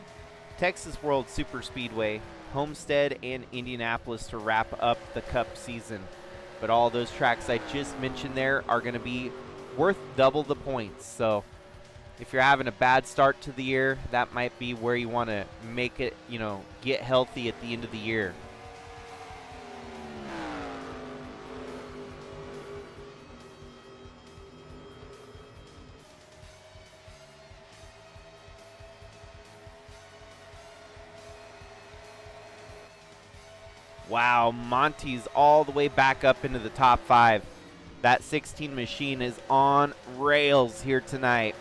Speaker 2: Texas World Super Speedway, Homestead, and Indianapolis to wrap up the Cup season. But all those tracks I just mentioned there are going to be worth double the points. So if you're having a bad start to the year, that might be where you want to make it, get healthy at the end of the year. Wow, Monty's all the way back up into the top 5. That 16 machine is on rails here tonight.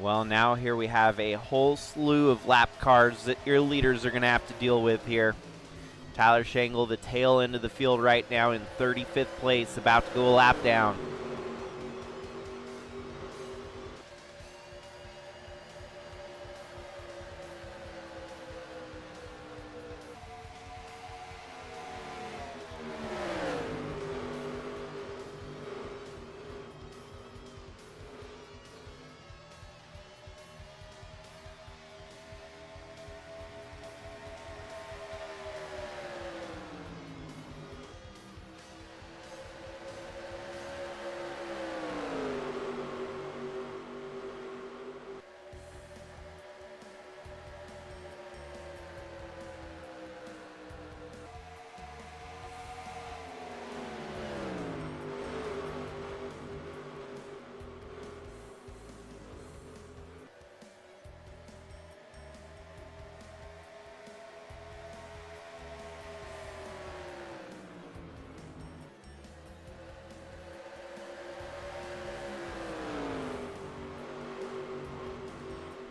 Speaker 2: Well, now here we have a whole slew of lap cars that your leaders are going to have to deal with here. Tyler Shangle, the tail end of the field right now in 35th place, about to go a lap down.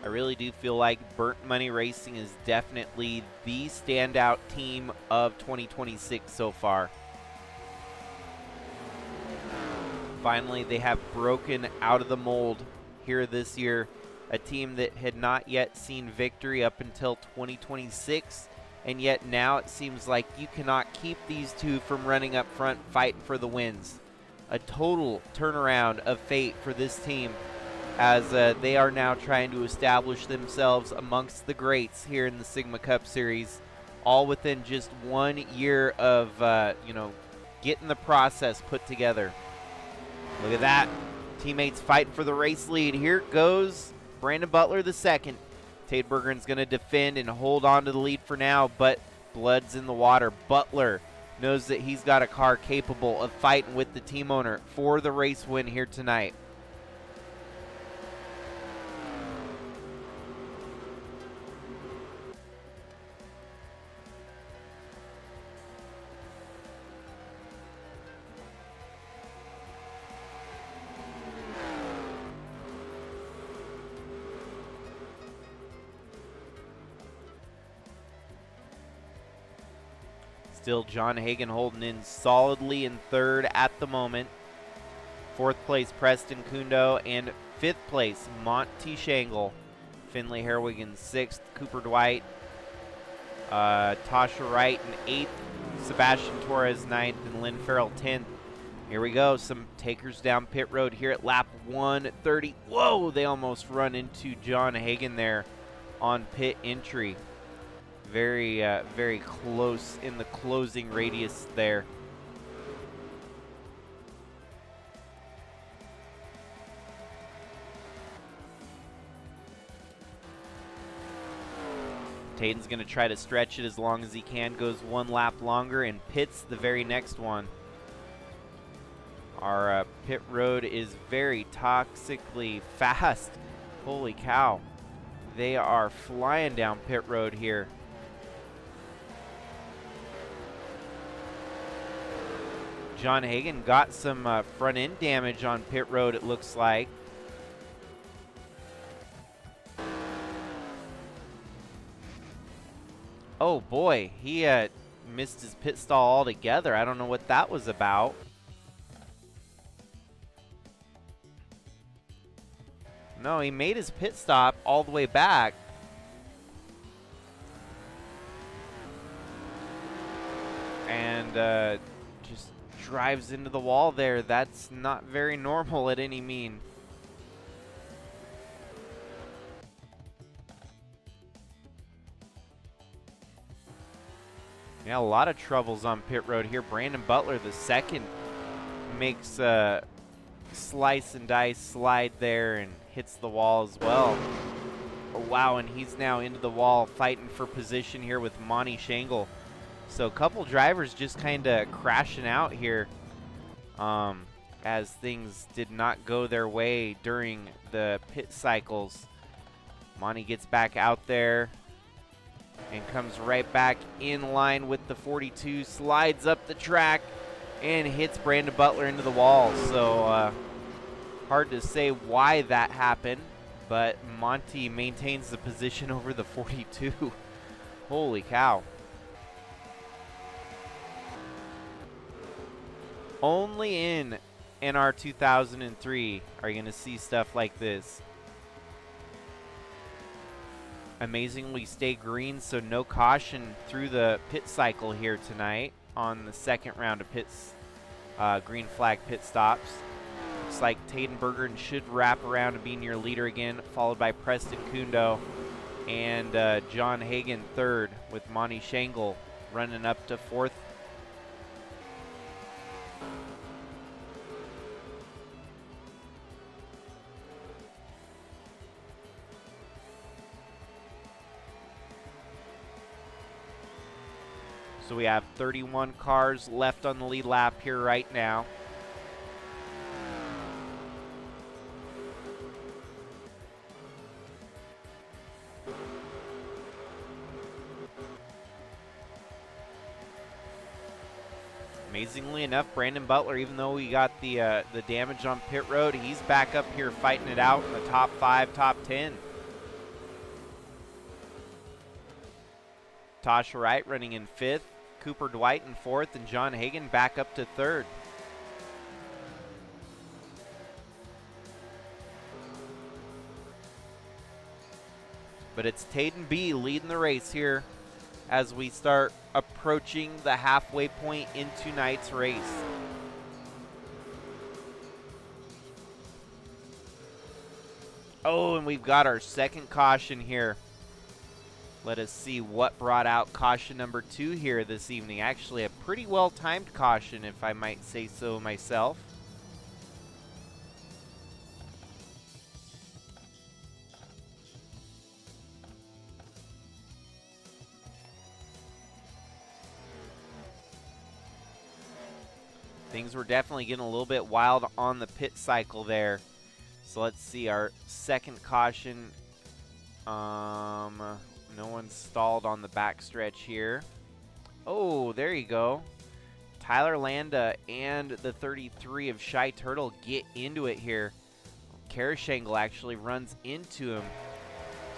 Speaker 2: I really do feel like Burnt Money Racing is definitely the standout team of 2026 so far. Finally, they have broken out of the mold here this year. A team that had not yet seen victory up until 2026, and yet now it seems like you cannot keep these two from running up front fighting for the wins. A total turnaround of fate for this team, as they are now trying to establish themselves amongst the greats here in the Sigma Cup Series, all within just 1 year of getting the process put together. Look at that. Teammates fighting for the race lead. Here goes Brandon Butler the second. Tate Bergeron's going to defend and hold on to the lead for now, but blood's in the water. Butler knows that he's got a car capable of fighting with the team owner for the race win here tonight. Still John Hagan holding in solidly in third at the moment. Fourth place, Preston Kundo, and fifth place, Monty Shangle. Finley Herwigan sixth, Cooper Dwight, Tasha Wright in eighth, Sebastian Torres ninth, and Lynn Farrell 10th. Here we go, some takers down pit road here at lap 130. Whoa, they almost run into John Hagan there on pit entry. Very, very close in the closing radius there. Taten's going to try to stretch it as long as he can, goes one lap longer and pits the very next one. Our pit road is very toxically fast. Holy cow. They are flying down pit road here. John Hagan got some front end damage on pit road, it looks like. Oh boy, he missed his pit stall altogether. I don't know what that was about. No, he made his pit stop all the way back. And just drives into the wall there. That's not very normal at any mean. Yeah, a lot of troubles on pit road here. Brandon Butler, the second, makes a slice and dice slide there and hits the wall as well. Oh, wow, and he's now into the wall fighting for position here with Monty Shangle. So a couple drivers just kind of crashing out here as things did not go their way during the pit cycles. Monty gets back out there and comes right back in line with the 42, slides up the track and hits Brandon Butler into the wall. So hard to say why that happened, but Monty maintains the position over the 42. Holy cow. Only in NR2003 are you going to see stuff like this. Amazingly stay green, so no caution through the pit cycle here tonight on the second round of pits, green flag pit stops. Looks like Tadenberger should wrap around and be near leader again, followed by Preston Kundo and John Hagan third, with Monty Shangle running up to fourth. So we have 31 cars left on the lead lap here right now. Amazingly enough, Brandon Butler, even though we got the damage on pit road, he's back up here fighting it out in the top 5, top 10. Tasha Wright running in 5th, Cooper Dwight in 4th, and John Hagan back up to 3rd. But it's Taden B leading the race here as we start approaching the halfway point in tonight's race. Oh, and we've got our second caution here. Let us see what brought out caution number 2 here this evening. Actually, a pretty well-timed caution, if I might say so myself. Things were definitely getting a little bit wild on the pit cycle there. So let's see, our second caution. No one stalled on the backstretch here. Oh, there you go. Tyler Landa and the 33 of Shy Turtle get into it here. Kara Shangle actually runs into him.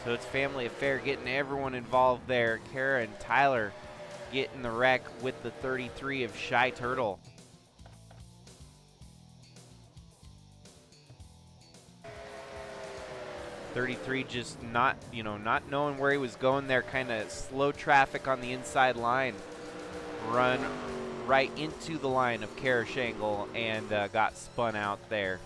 Speaker 2: So it's family affair, getting everyone involved there. Kara and Tyler get in the wreck with the 33 of Shy Turtle. .33 just not knowing where he was going there, kind of slow traffic on the inside line. Run right into the line of Kara Shangle and got spun out there.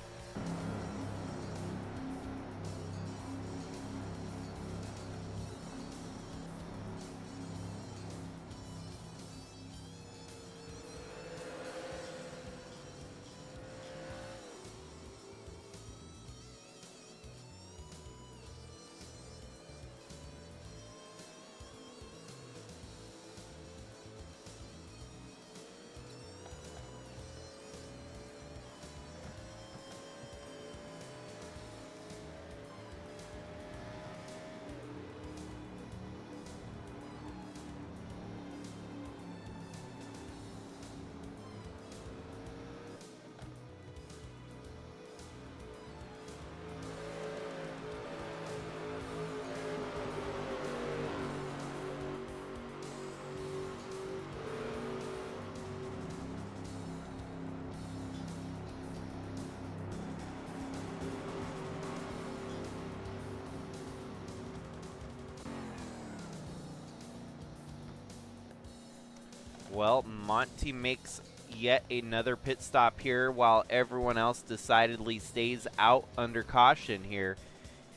Speaker 2: Well, Monty makes yet another pit stop here while everyone else decidedly stays out under caution here.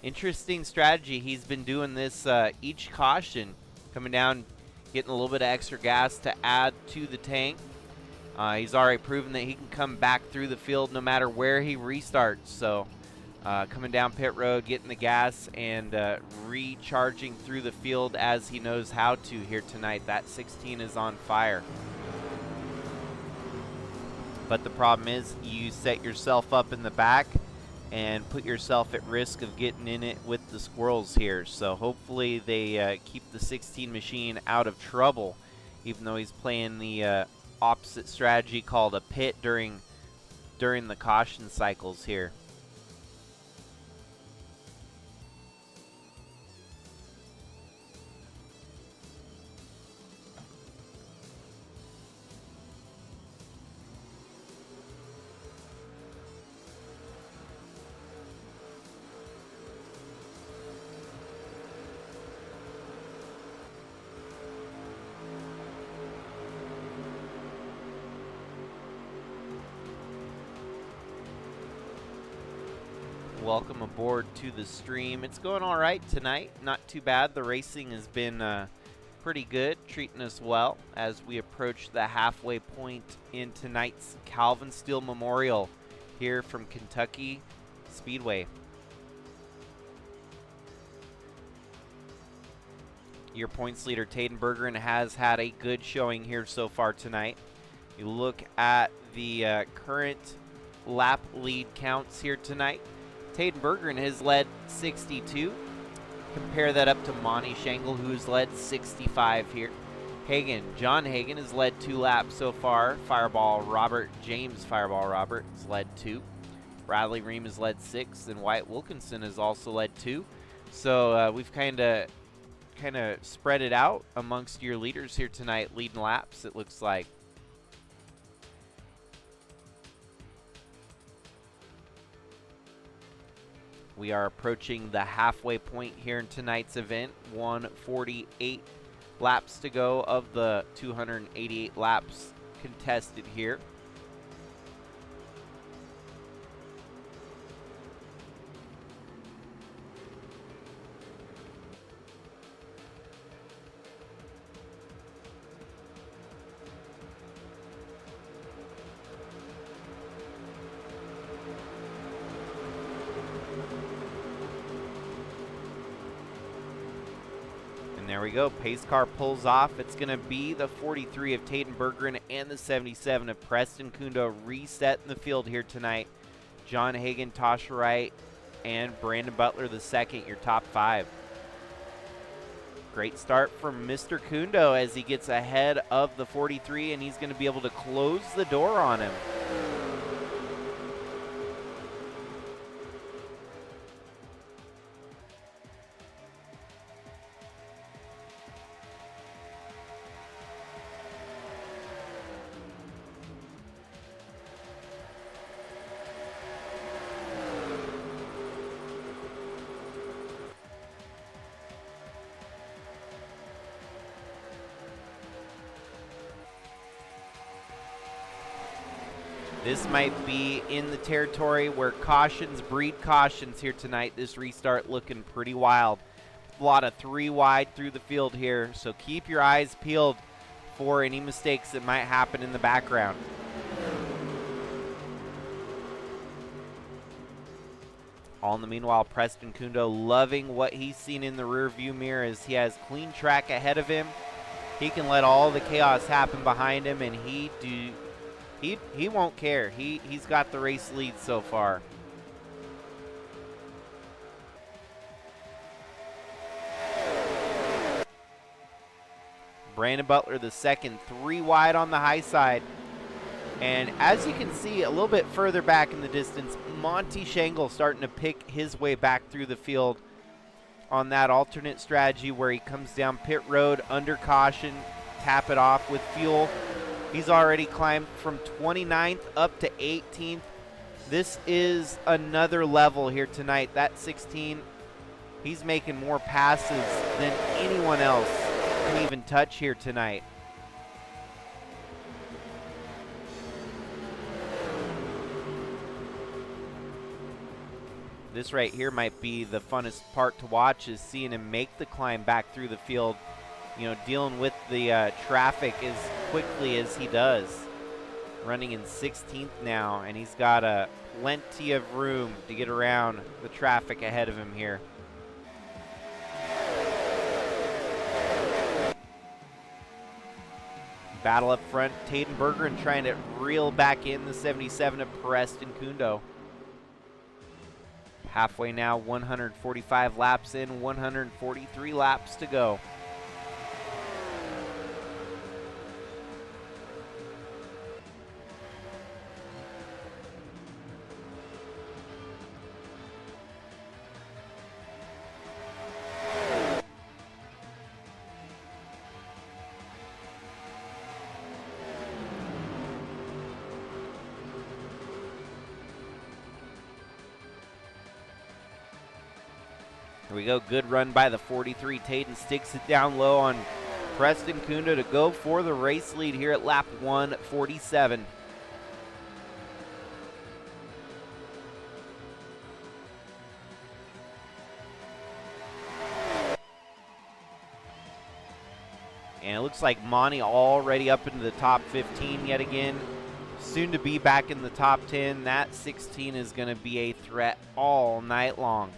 Speaker 2: Interesting strategy. He's been doing this each caution, coming down, getting a little bit of extra gas to add to the tank. He's already proven that he can come back through the field no matter where he restarts. So coming down pit road, getting the gas, and recharging through the field as he knows how to here tonight. That 16 is on fire. But the problem is you set yourself up in the back and put yourself at risk of getting in it with the squirrels here. So hopefully they keep the 16 machine out of trouble, even though he's playing the opposite strategy called a pit during the caution cycles here. Welcome aboard to the stream. It's going all right tonight. Not too bad. The racing has been pretty good, treating us well as we approach the halfway point in tonight's Calvin Steele Memorial here from Kentucky Speedway. Your points leader, Taden Bergeron, has had a good showing here so far tonight. You look at the current lap lead counts here tonight. Taden Bergeron has led 62. Compare that up to Monty Shangle, who's led 65 here. John Hagan has led 2 laps so far. James Fireball Robert has led 2. Bradley Ream has led 6, and Wyatt Wilkinson has also led 2. So we've kind of spread it out amongst your leaders here tonight, leading laps, it looks like. We are approaching the halfway point here in tonight's event. 148 laps to go of the 288 laps contested here. There we go. Pace car pulls off. It's going to be the 43 of Taden Bergeron and the 77 of Preston Kundo reset in the field here tonight. John Hagan, Tasha Wright, and Brandon Butler the second, your top 5. Great start from Mr. Kundo as he gets ahead of the 43, and he's going to be able to close the door on him. This might be in the territory where cautions breed cautions here tonight. This restart looking pretty wild. A lot of 3 wide through the field here, so keep your eyes peeled for any mistakes that might happen in the background. All in the meanwhile, Preston Kundo loving what he's seen in the rear view mirror as he has clean track ahead of him. He can let all the chaos happen behind him, and he won't care. He's got the race lead so far. Brandon Butler the second, 3 wide on the high side. And as you can see a little bit further back in the distance, Monty Shangle starting to pick his way back through the field on that alternate strategy where he comes down pit road under caution, tap it off with fuel. He's already climbed from 29th up to 18th. This is another level here tonight. That 16, he's making more passes than anyone else can even touch here tonight. This right here might be the funnest part to watch, is seeing him make the climb back through the field, you know, dealing with the traffic as quickly as he does. Running in 16th now, and he's got plenty of room to get around the traffic ahead of him here. Battle up front, Taden Bergeron trying to reel back in the 77 of Preston Kundo. Halfway now, 145 laps in, 143 laps to go. Here we go, good run by the 43. Taden sticks it down low on Preston Kundo to go for the race lead here at lap 147. And it looks like Monty already up into the top 15 yet again. Soon to be back in the top 10. That 16 is going to be a threat all night long.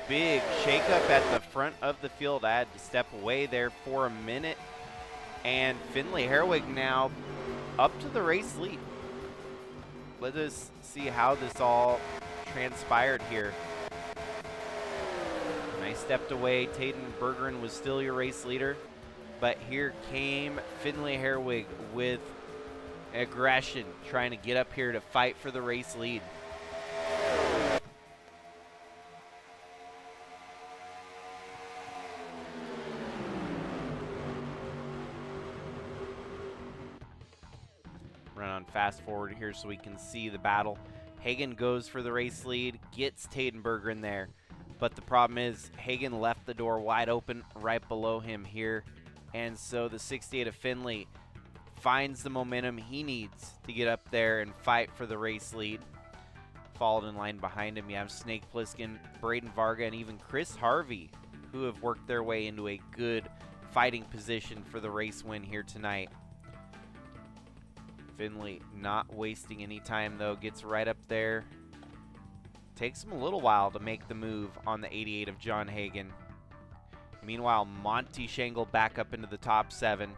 Speaker 2: big shakeup at the front of the field. I had to step away there for a minute. And Finley Herwig now up to the race lead. Let us see how this all transpired here. And I stepped away. Taden Bergeron was still your race leader. But here came Finley Herwig with aggression, trying to get up here to fight for the race lead. Run on fast forward here so we can see the battle. Hagan goes for the race lead, gets Taden Bergeron there. But the problem is Hagan left the door wide open right below him here. And so the 68 of Finley finds the momentum he needs to get up there and fight for the race lead. Followed in line behind him, you have Snake Plissken, Braden Varga, and even Chris Harvey, who have worked their way into a good fighting position for the race win here tonight. Finley not wasting any time, though, gets right up there. Takes him a little while to make the move on the 88 of John Hagan. Meanwhile, Monty Shangle back up into the top 7.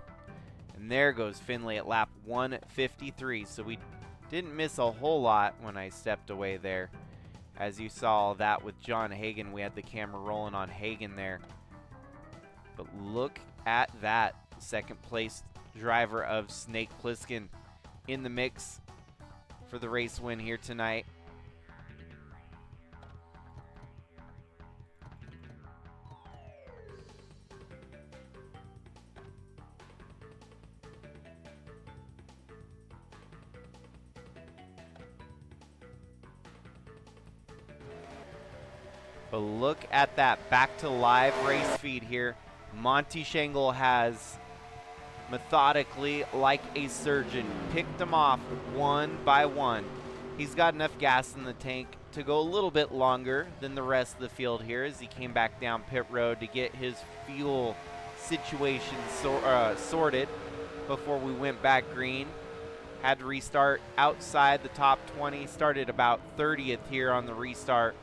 Speaker 2: And there goes Finley at lap 153. So we didn't miss a whole lot when I stepped away there. As you saw that with John Hagan, we had the camera rolling on Hagan there. But look at that. Second place driver of Snake Plissken in the mix for the race win here tonight. But look at that, back to live race feed here. Monty Shangle has methodically, like a surgeon, picked them off one by one. He's got enough gas in the tank to go a little bit longer than the rest of the field here as he came back down pit road to get his fuel situation sorted before we went back green. Had to restart outside the top 20, started about 30th here on the restart.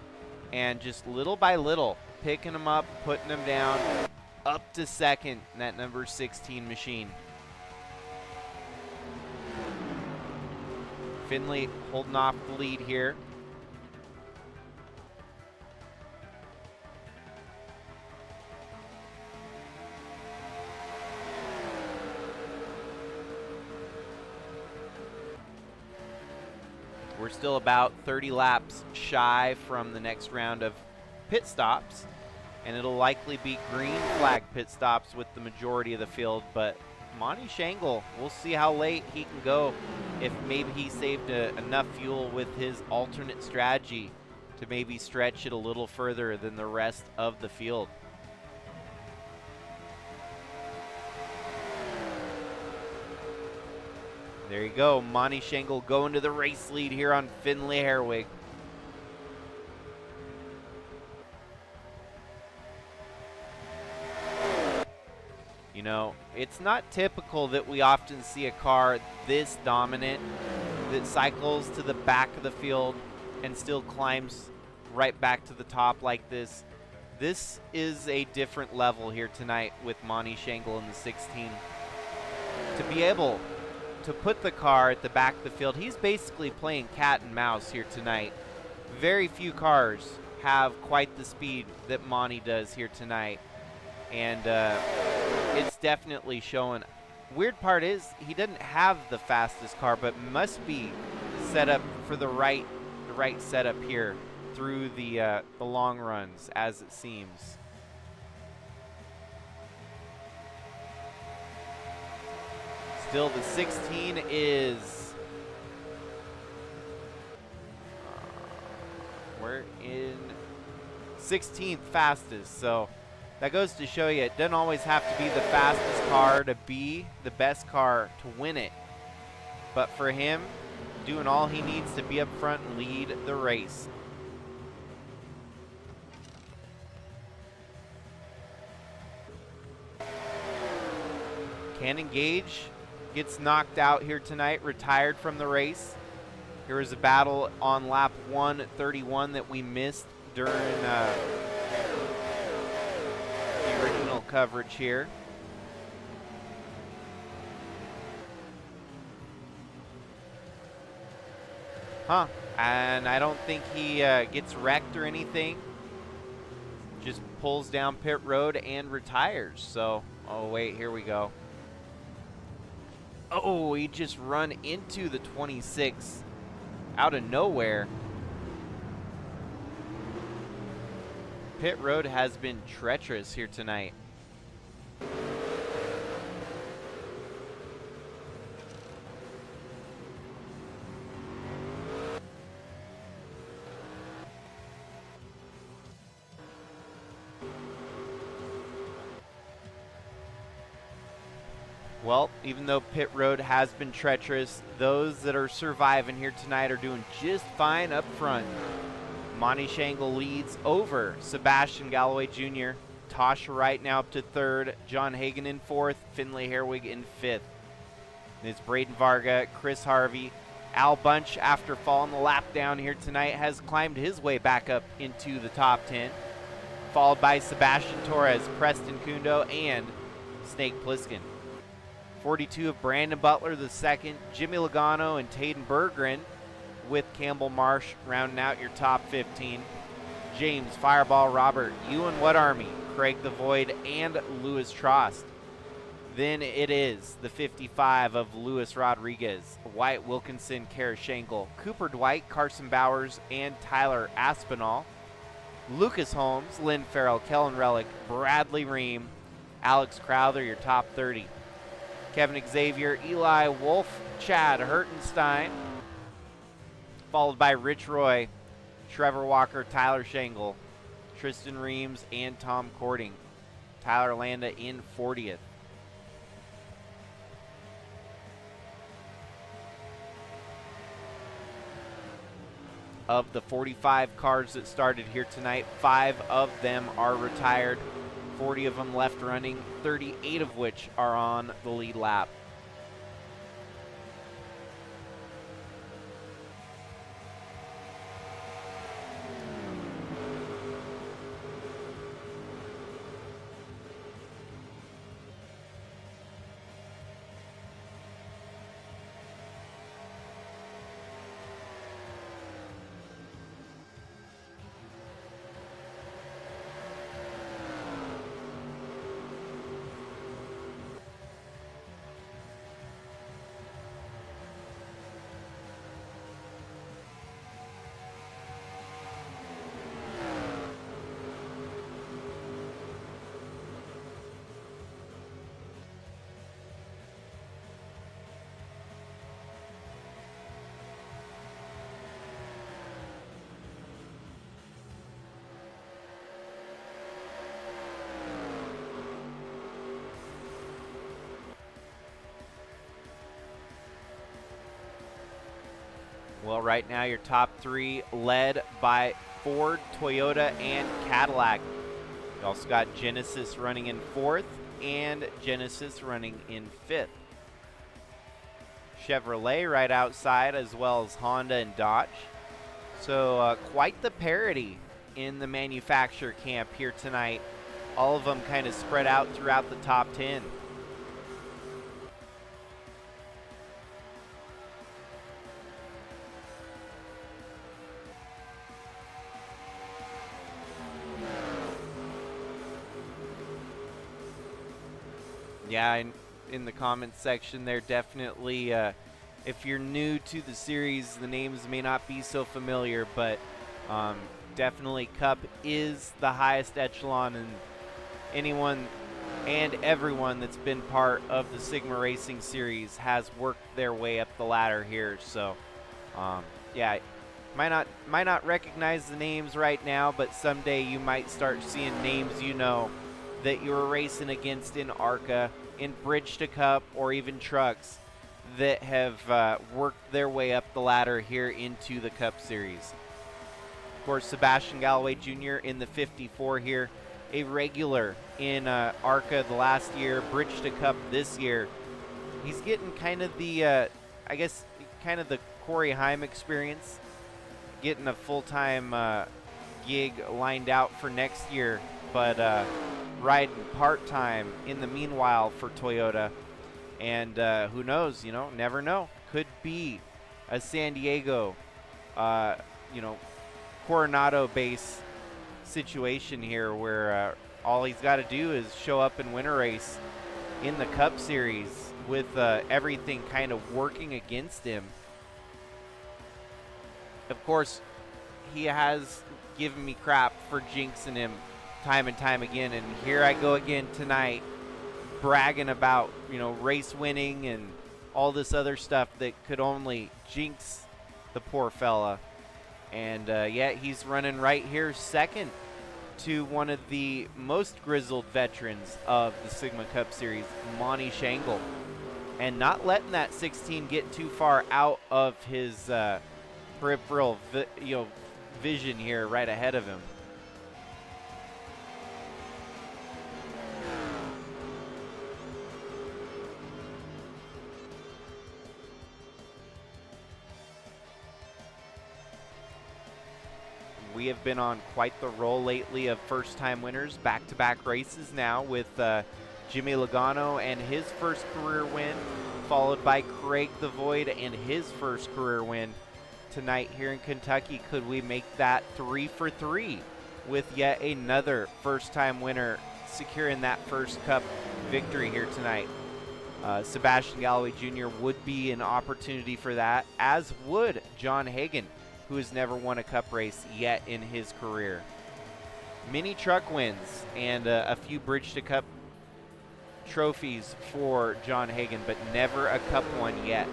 Speaker 2: And just little by little, picking them up, putting them down, up to second in that number 16 machine. Finley holding off the lead here. We're still about 30 laps shy from the next round of pit stops, and it'll likely be green flag pit stops with the majority of the field, but Monty Shangle, we'll see how late he can go, if maybe he saved enough fuel with his alternate strategy to maybe stretch it a little further than the rest of the field. There you go, Monty Shangle going to the race lead here on Finley Herwig. You know, it's not typical that we often see a car this dominant that cycles to the back of the field and still climbs right back to the top like this. This is a different level here tonight with Monty Shangle in the 16. To be able to put the car at the back of the field, he's basically playing cat and mouse here tonight. Very few cars have quite the speed that Monty does here tonight, and it's definitely showing. Weird part is he doesn't have the fastest car, but must be set up for the right setup here through the long runs, as it seems. Still, the 16 is we're in 16th fastest, so that goes to show you it doesn't always have to be the fastest car to be the best car to win it. But for him, doing all he needs to be up front and lead the race. Cannon Gage gets knocked out here tonight, retired from the race. Here was a battle on lap 131 that we missed during coverage here. Huh. And I don't think he gets wrecked or anything. Just pulls down pit road and retires. So, oh wait, here we go. Oh, he just run into the 26 out of nowhere. Pit road has been treacherous here tonight. Well, even though pit road has been treacherous, those that are surviving here tonight are doing just fine up front. Monty Shangle leads over Sebastian Galloway Jr. Tasha Wright now up to third. John Hagan in fourth. Finley Herwig in fifth. It's Braden Varga, Chris Harvey. Al Bunch, after falling the lap down here tonight, has climbed his way back up into the top 10. Followed by Sebastian Torres, Preston Kundo, and Snake Plissken. 42 of Brandon Butler the second. Jimmy Logano and Taden Berggren with Campbell Marsh rounding out your top 15. James Fireball Robert, Ewan What Army, Craig the Void, and Louis Trost. Then it is the 55 of Luis Rodriguez, Wyatt Wilkinson, Kara Schenkel, Cooper Dwight, Carson Bowers, and Tyler Aspinall. Lucas Holmes, Lynn Farrell, Kellen Relic, Bradley Ream, Alex Crowther, your top 30. Kevin Xavier, Eli Wolf, Chad Hertenstein, followed by Rich Roy, Trevor Walker, Tyler Schengle, Tristan Reams, and Tom Cording. Tyler Landa in 40th. Of the 45 cars that started here tonight, 5 of them are retired. 40 of them left running, 38 of which are on the lead lap. Well, right now your top 3 led by Ford, Toyota, and Cadillac. You also got Genesis running in 4th and Genesis running in 5th. Chevrolet right outside, as well as Honda and Dodge. So quite the parity in the manufacturer camp here tonight. All of them kind of spread out throughout the top 10. Yeah, in the comments section there, definitely, if you're new to the series, the names may not be so familiar, but definitely Cup is the highest echelon, and anyone and everyone that's been part of the Sigma Racing series has worked their way up the ladder here. So, yeah, might not recognize the names right now, but someday you might start seeing names you know that you were racing against in ARCA, in Bridge to Cup, or even trucks that have worked their way up the ladder here into the Cup Series. Of course, Sebastian Galloway Jr. in the 54 here, a regular in ARCA the last year, Bridge to Cup this year. He's getting kind of the, I guess, kind of the Corey Heim experience, getting a full-time gig lined out for next year, but riding part-time in the meanwhile for Toyota. And who knows, never know. Could be a San Diego, Coronado base situation here where all he's got to do is show up and win a race in the Cup Series with everything kind of working against him. Of course, he has given me crap for jinxing him time and time again, and here I go again tonight bragging about, race winning and all this other stuff that could only jinx the poor fella. And yet he's running right here second to one of the most grizzled veterans of the Sigma Cup Series, Monty Shangle, and not letting that 16 get too far out of his peripheral vision here right ahead of him. We have been on quite the roll lately of first-time winners, back-to-back races now with Jimmy Logano and his first career win, followed by Craig the Void and his first career win tonight here in Kentucky. Could we make that 3 for 3 with yet another first-time winner securing that first Cup victory here tonight? Sebastian Galloway Jr. would be an opportunity for that, as would John Hagan, who has never won a Cup race yet in his career. Mini truck wins and a few Bridge to Cup trophies for John Hagan, but never a Cup one yet.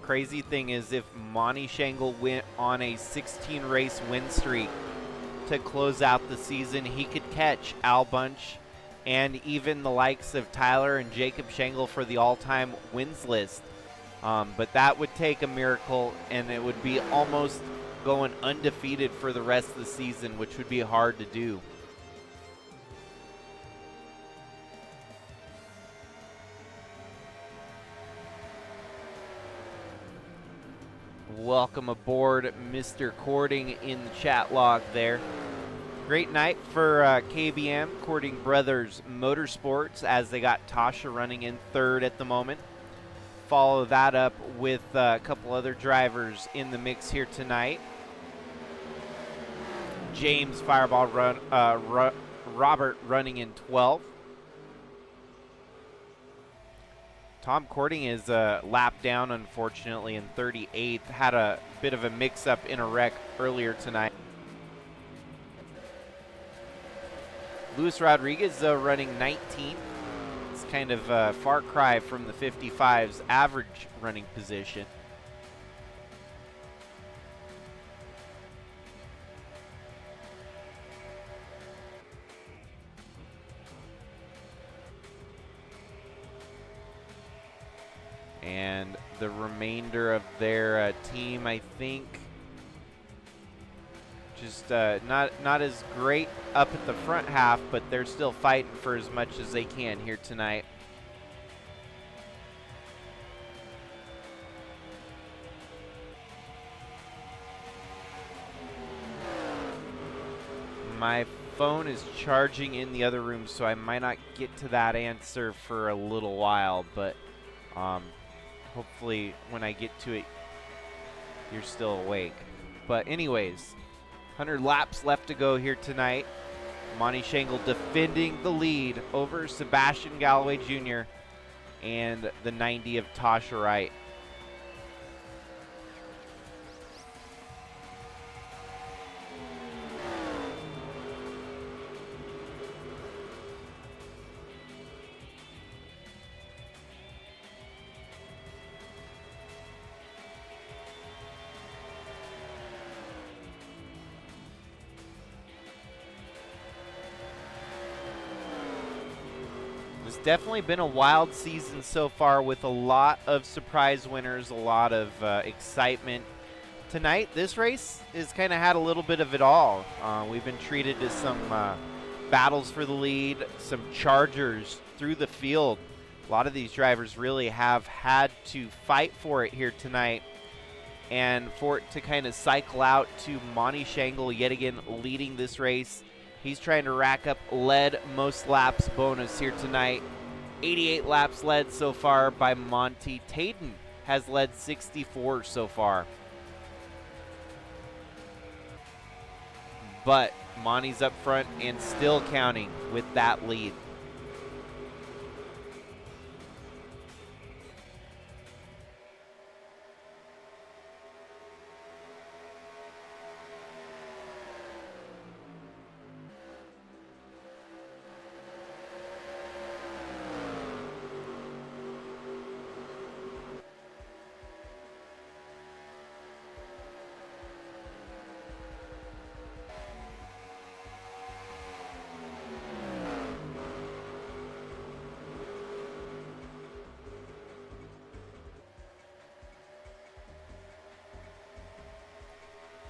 Speaker 2: Crazy thing is, if Monty Shangle went on a 16 race win streak to close out the season, he could catch Al Bunch and even the likes of Tyler and Jacob Shangle for the all-time wins list. But that would take a miracle, and it would be almost going undefeated for the rest of the season, which would be hard to do. Welcome aboard, Mr. Cording, in the chat log there. Great night for KBM, Cording Brothers Motorsports, as they got Tasha running in third at the moment. Follow that up with a couple other drivers in the mix here tonight. James Fireball Robert running in 12th. Tom Cording is a lap down, unfortunately, in 38th. Had a bit of a mix-up in a wreck earlier tonight. Luis Rodriguez, though, running 19th. It's kind of a far cry from the 55's average running position. And the remainder of their team, I think, just not as great up at the front half, but they're still fighting for as much as they can here tonight. My phone is charging in the other room, so I might not get to that answer for a little while, but hopefully when I get to it, you're still awake. But anyways, 100 laps left to go here tonight. Monty Shangle defending the lead over Sebastian Galloway Jr. and the 90 of Tasha Wright. it's definitely been a wild season so far with a lot of surprise winners, a lot of excitement. Tonight, this race has kind of had a little bit of it all. We've been treated to some battles for the lead, some chargers through the field. A lot of these drivers really have had to fight for it here tonight. And for it to kind of cycle out to Monty Shangle yet again leading this race. He's trying to rack up led most laps bonus here tonight. 88 laps led so far by Monty. Tayden has led 64 so far. But Monty's up front and still counting with that lead.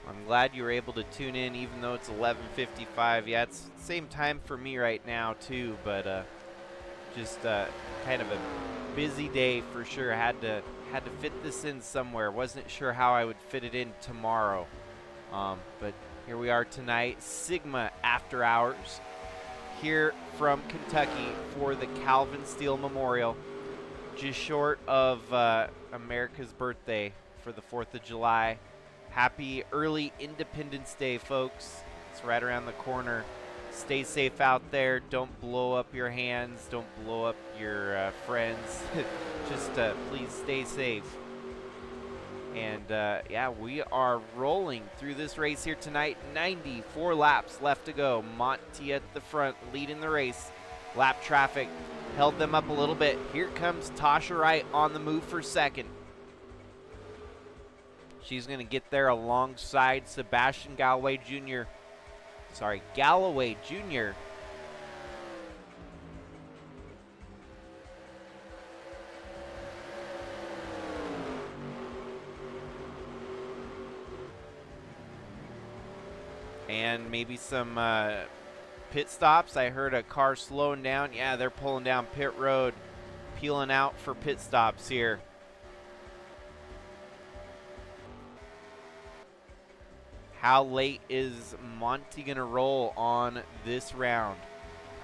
Speaker 2: I'm glad you were able to tune in even though it's 11:55. Yeah, it's the same time for me right now too, but just kind of a busy day for sure. Had to fit this in somewhere. Wasn't sure how I would fit it in tomorrow. But here we are tonight, Sigma After Hours, here from Kentucky for the Calvin Steele Memorial. Just short of America's birthday for the 4th of July. Happy early Independence Day, folks. It's right around the corner. Stay safe out there. Don't blow up your hands. Don't blow up your friends. Just please stay safe. And yeah, we are rolling through this race here tonight. 94 laps left to go. Monty at the front leading the race. Lap traffic held them up a little bit. Here comes Tasha Wright on the move for second. She's going to get there alongside Sebastian Galloway Jr. Galloway Jr. And maybe some pit stops. I heard a car slowing down. Yeah, they're pulling down pit road, peeling out for pit stops here. How late is Monty going to roll on this round?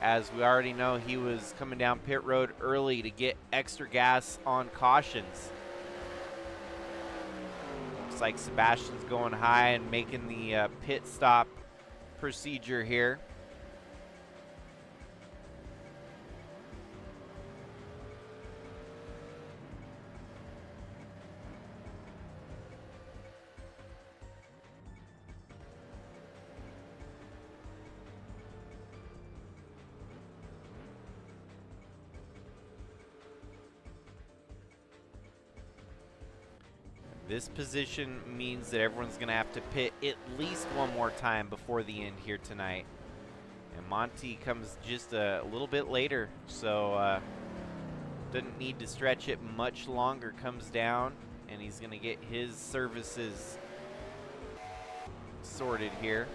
Speaker 2: As we already know, he was coming down pit road early to get extra gas on cautions. Looks like Sebastian's going high and making the pit stop procedure here. This position means that everyone's going to have to pit at least one more time before the end here tonight. And Monty comes just a little bit later, so doesn't need to stretch it much longer. Comes down, and he's going to get his services sorted here.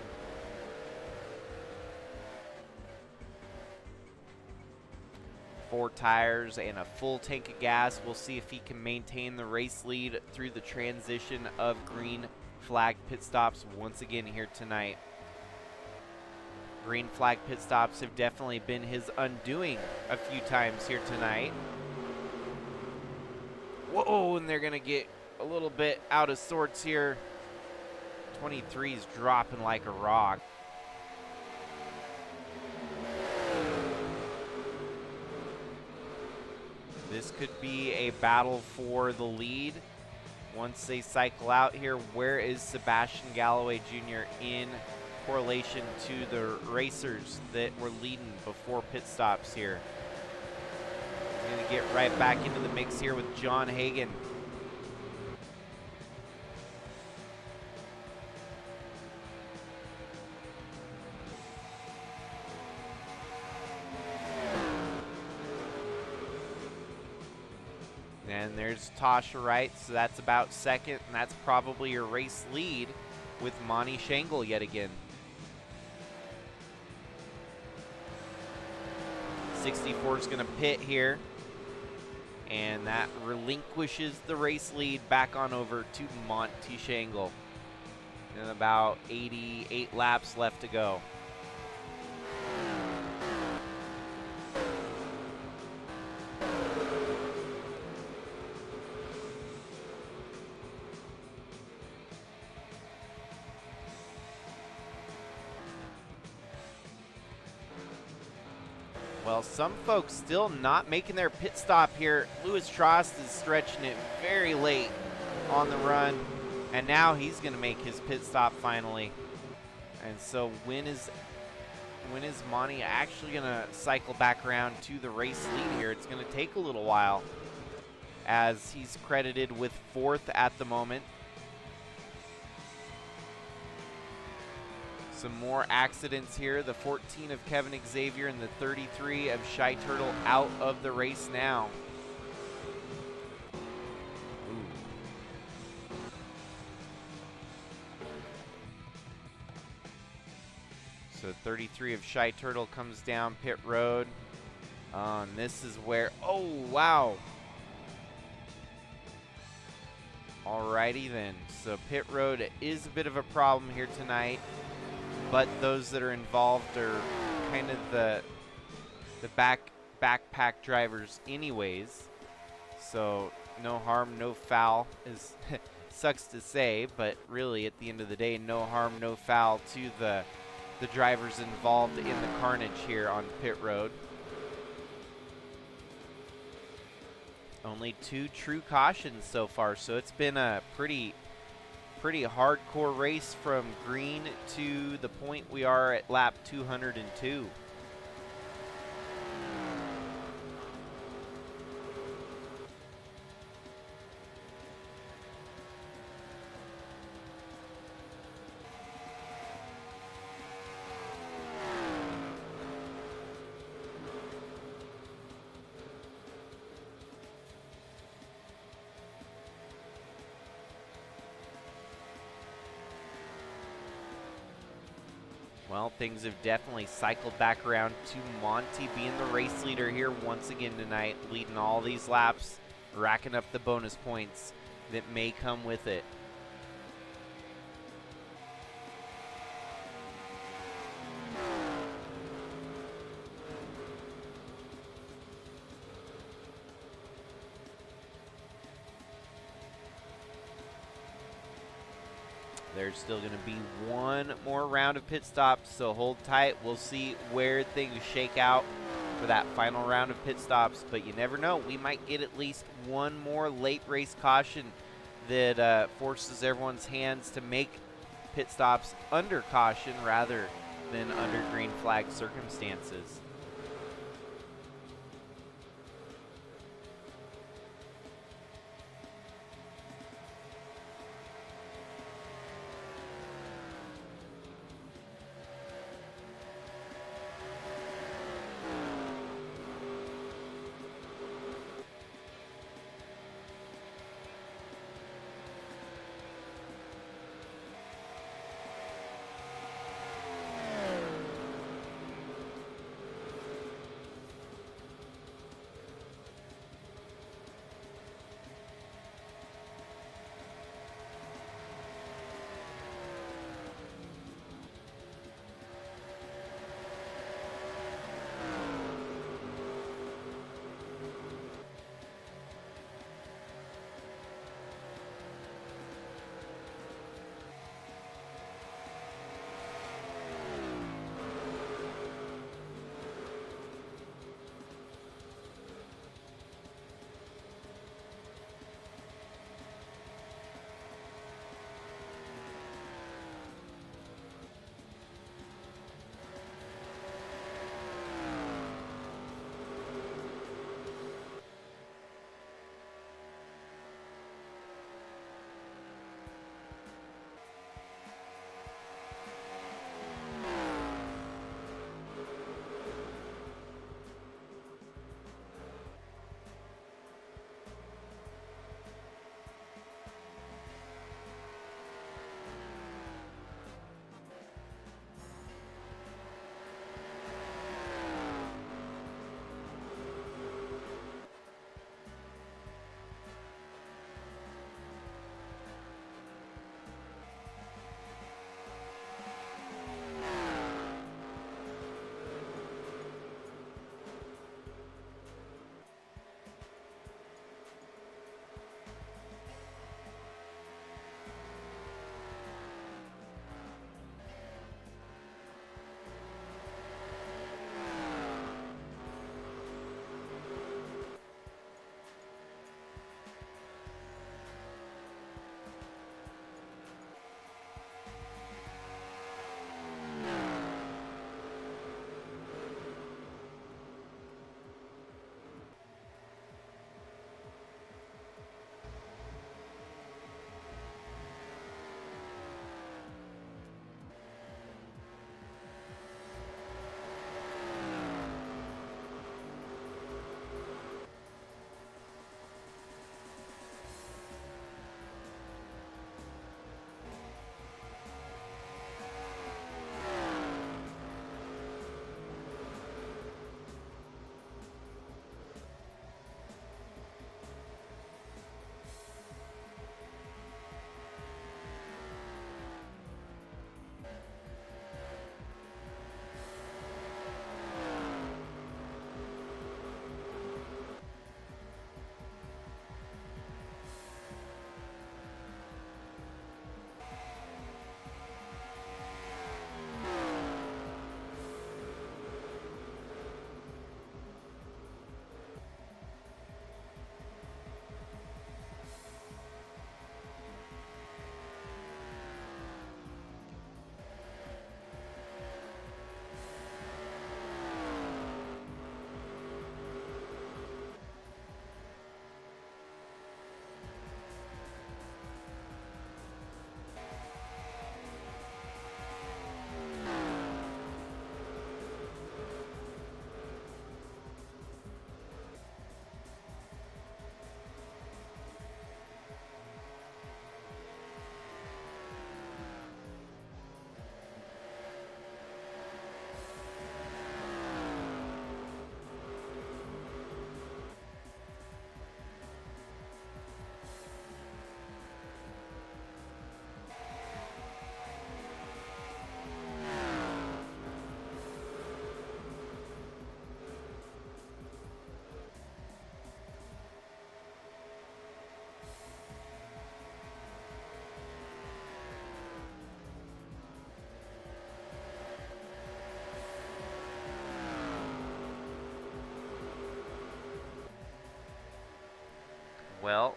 Speaker 2: Four tires and a full tank of gas. We'll see if he can maintain the race lead through the transition of green flag pit stops once again here tonight. Green flag pit stops have definitely been his undoing a few times here tonight. Whoa, and they're going to get a little bit out of sorts here. 23 is dropping like a rock. This could be a battle for the lead once they cycle out here. Where is Sebastian Galloway Jr. in correlation to the racers that were leading before pit stops here? He's going to get right back into the mix here with John Hagan. And there's Tasha Wright, so that's about second, and that's probably your race lead with Monty Shangle yet again. 64 is going to pit here, and that relinquishes the race lead back on over to Monty Shangle. And about 88 laps left to go. Well, some folks still not making their pit stop here. Louis Trost is stretching it very late on the run, and now he's going to make his pit stop finally. And so when is Monty actually going to cycle back around to the race lead here? It's going to take a little while, as he's credited with fourth at the moment. Some more accidents here. The 14 of Kevin Xavier and the 33 of Shy Turtle out of the race now. Ooh. So 33 of Shy Turtle comes down pit road. And this is where, oh, wow. Alrighty then. So pit road is a bit of a problem here tonight. But those that are involved are kind of the backpack drivers anyways. So no harm, no foul is sucks to say, but really at the end of the day, no harm, no foul to the drivers involved in the carnage here on pit road. Only 2 true cautions so far, so it's been a pretty hardcore race from green to the point we are at lap 202. Well, things have definitely cycled back around to Monty being the race leader here once again tonight, leading all these laps, racking up the bonus points that may come with it. There's still going to be one more round of pit stops, so hold tight. We'll see where things shake out for that final round of pit stops, but you never know. We might get at least one more late race caution that forces everyone's hands to make pit stops under caution rather than under green flag circumstances.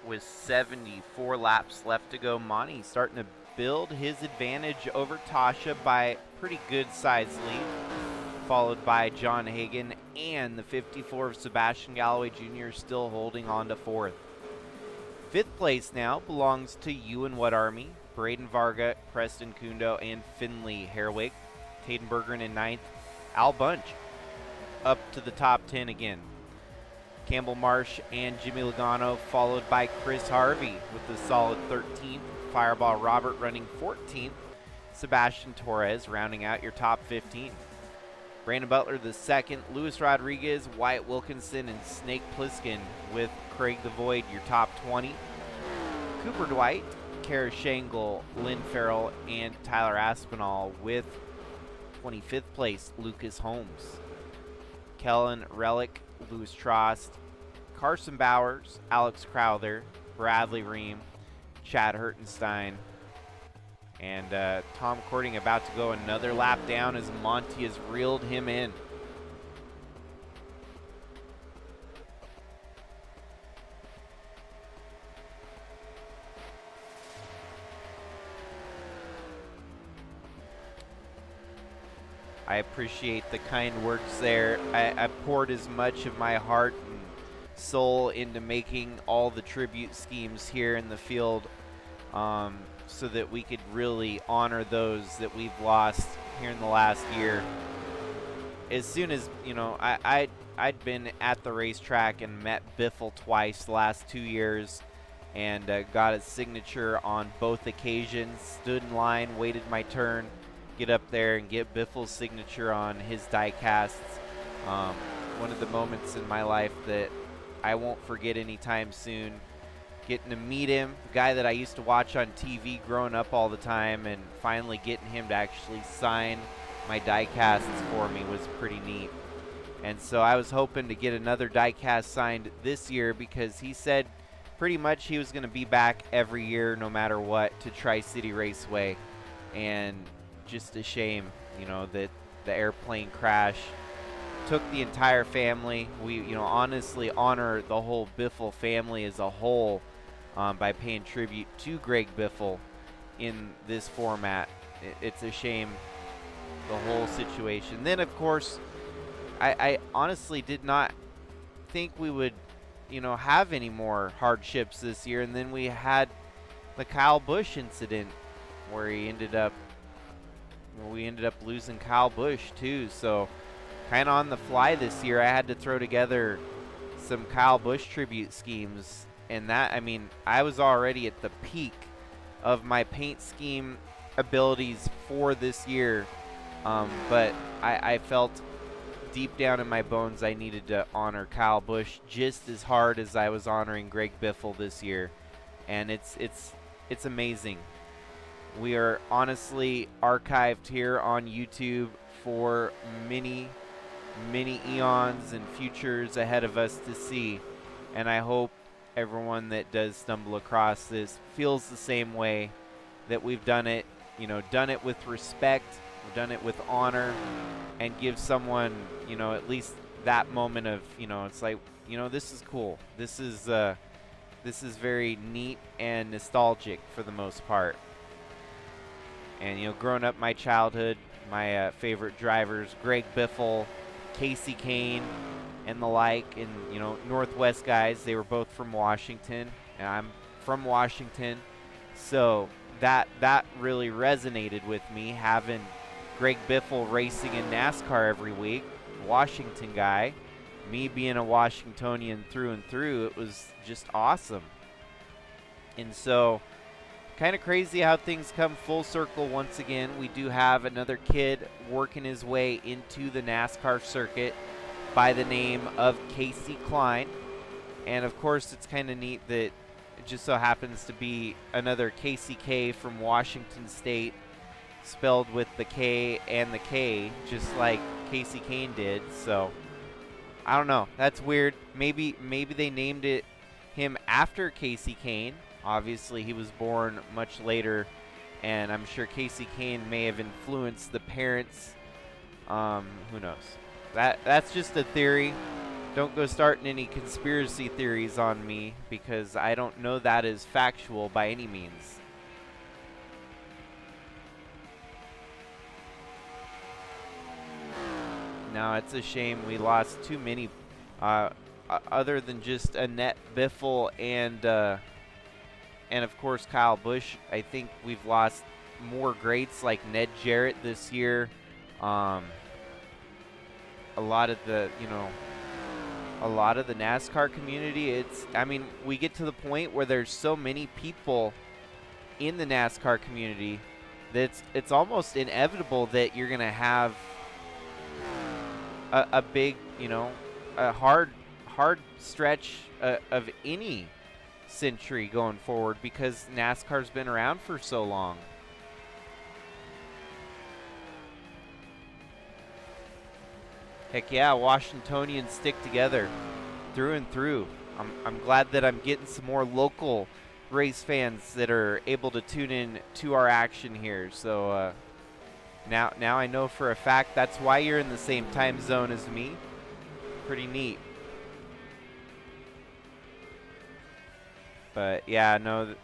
Speaker 2: with 74 laps left to go. Monty starting to build his advantage over Tasha by pretty good size lead, followed by John Hagan, and the 54 of Sebastian Galloway Jr. still holding on to 4th. 5th place now belongs to Ewan What Army, Braden Varga, Preston Kundo, and Finley Herwig. Taden Bergeron in 9th. Al Bunch up to the top 10 again. Campbell Marsh and Jimmy Logano, followed by Chris Harvey with the solid 13th. Fireball Robert running 14th. Sebastian Torres rounding out your top 15. Brandon Butler the 2nd. Luis Rodriguez, Wyatt Wilkinson, and Snake Plissken with Craig the Void your top 20. Cooper Dwight, Kara Shangle, Lynn Farrell, and Tyler Aspinall with 25th place Lucas Holmes. Kellen Relic, Louis Trost, Carson Bowers, Alex Crowther, Bradley Ream, Chad Hertenstein, and Tom Cording about to go another lap down as Monty has reeled him in. I appreciate the kind words there. I poured as much of my heart and soul into making all the tribute schemes here in the field so that we could really honor those that we've lost here in the last year. As soon as, you know, I'd been at the racetrack and met Biffle twice the last 2 years and got his signature on both occasions, stood in line, waited my turn, get up there and get Biffle's signature on his die casts. One of the moments in my life that I won't forget anytime soon. Getting to meet him, the guy that I used to watch on TV growing up all the time, and finally getting him to actually sign my die casts for me was pretty neat. And so I was hoping to get another die cast signed this year because he said pretty much he was going to be back every year no matter what to Tri-City Raceway. And just a shame, you know, that the airplane crash took the entire family. We, you know, honestly honor the whole Biffle family as a whole by paying tribute to Greg Biffle in this format. It's a shame, the whole situation. Then, of course, I honestly did not think we would, you know, have any more hardships this year. And then we had the Kyle Busch incident where we ended up losing Kyle Busch too. So kind of on the fly this year, I had to throw together some Kyle Busch tribute schemes. And that, I mean, I was already at the peak of my paint scheme abilities for this year. But I felt deep down in my bones I needed to honor Kyle Busch just as hard as I was honoring Greg Biffle this year. And it's amazing. We are honestly archived here on YouTube for many eons and futures ahead of us to see. And I hope everyone that does stumble across this feels the same way, that we've done it, you know, done it with respect, we've done it with honor, and give someone, you know, at least that moment of, you know, it's like, you know, this is cool. This is very neat and nostalgic for the most part. And, you know, growing up my childhood, my favorite drivers, Greg Biffle, Casey Kane, and the like, and, you know, Northwest guys, they were both from Washington, and I'm from Washington. So that really resonated with me, having Greg Biffle racing in NASCAR every week, Washington guy, me being a Washingtonian through and through. It was just awesome. And so kind of crazy how things come full circle once again. We do have another kid working his way into the NASCAR circuit by the name of Casey Klein. And of course, it's kind of neat that it just so happens to be another Casey K from Washington State, spelled with the K and the K, just like Casey Kane did. So I don't know, that's weird. Maybe they named him after Casey Kane. Obviously, he was born much later, and I'm sure Casey Kane may have influenced the parents. Who knows? That's just a theory. don't go starting any conspiracy theories on me, because I don't know that is factual by any means. No, it's a shame we lost too many. Other than just Annette Biffle and of course Kyle Busch, I think we've lost more greats like Ned Jarrett this year. A lot of the NASCAR community. I mean, we get to the point where there's so many people in the NASCAR community that it's almost inevitable that you're gonna have a big, a hard stretch of any century going forward, because NASCAR's been around for so long. Heck yeah, Washingtonians stick together through and through. I'm glad that I'm getting some more local race fans that are able to tune in to our action here. So now I know for a fact that's why you're in the same time zone as me. Pretty neat. But yeah, no,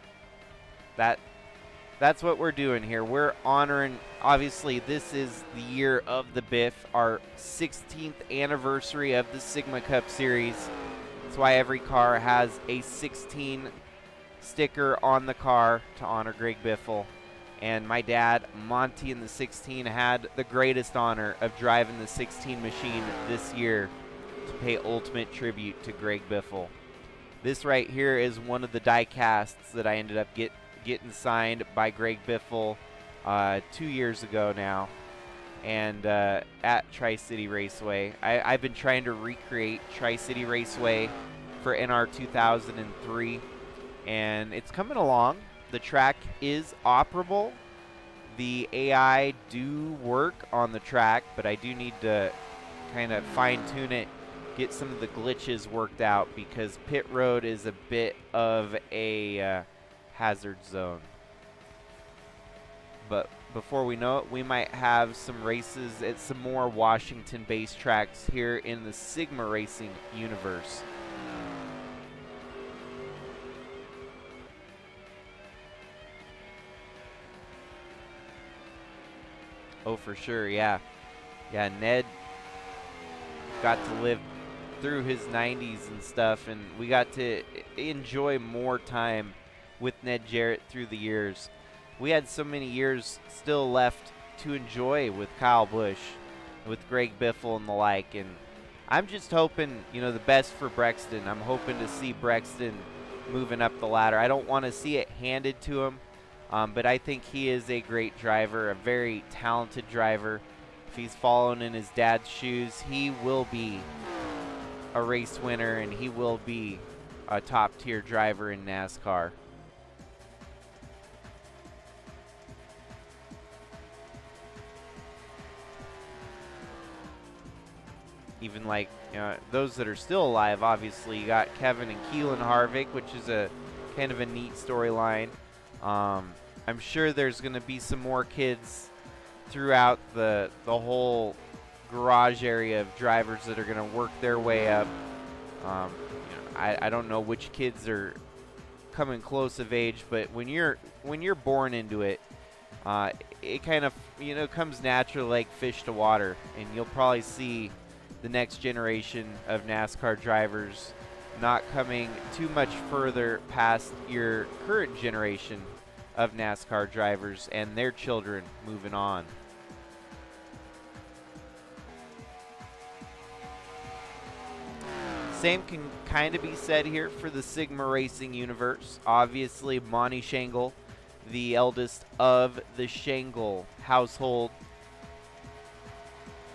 Speaker 2: that's what we're doing here. We're honoring, obviously this is the year of the Biff, our 16th anniversary of the Sigma Cup Series. That's why every car has a 16 sticker on the car to honor Greg Biffle. And my dad, Monty in the 16, had the greatest honor of driving the 16 machine this year to pay ultimate tribute to Greg Biffle. This right here is one of the die casts that I ended up getting signed by Greg Biffle 2 years ago now, and at Tri-City Raceway. I've been trying to recreate Tri-City Raceway for NR2003, and it's coming along. The track is operable. The AI do work on the track, but I do need to kind of fine-tune it, get some of the glitches worked out, because pit road is a bit of a hazard zone. But before we know it, we might have some races at some more Washington-based tracks here in the Sigma Racing universe. Oh, for sure, yeah. Yeah, Ned got to live through his 90s and stuff, and we got to enjoy more time with Ned Jarrett through the years. We had so many years still left to enjoy with Kyle Busch, with Greg Biffle and the like, and I'm just hoping, the best for Brexton. I'm hoping to see Brexton moving up the ladder. I don't want to see it handed to him, but I think he is a great driver, a very talented driver. If he's following in his dad's shoes, he will be a race winner, and he will be a top-tier driver in NASCAR. Even like those that are still alive, obviously you got Kevin and Keelan Harvick, which is a kind of a neat storyline. I'm sure there's going to be some more kids throughout the whole garage area of drivers that are going to work their way up. I don't know which kids are coming close of age, but when you're born into it, it kind of comes natural like fish to water, and you'll probably see the next generation of NASCAR drivers not coming too much further past your current generation of NASCAR drivers and their children moving on. Same can kind of be said here for the Sigma Racing universe. Obviously, Monty Shangle, the eldest of the Shangle household,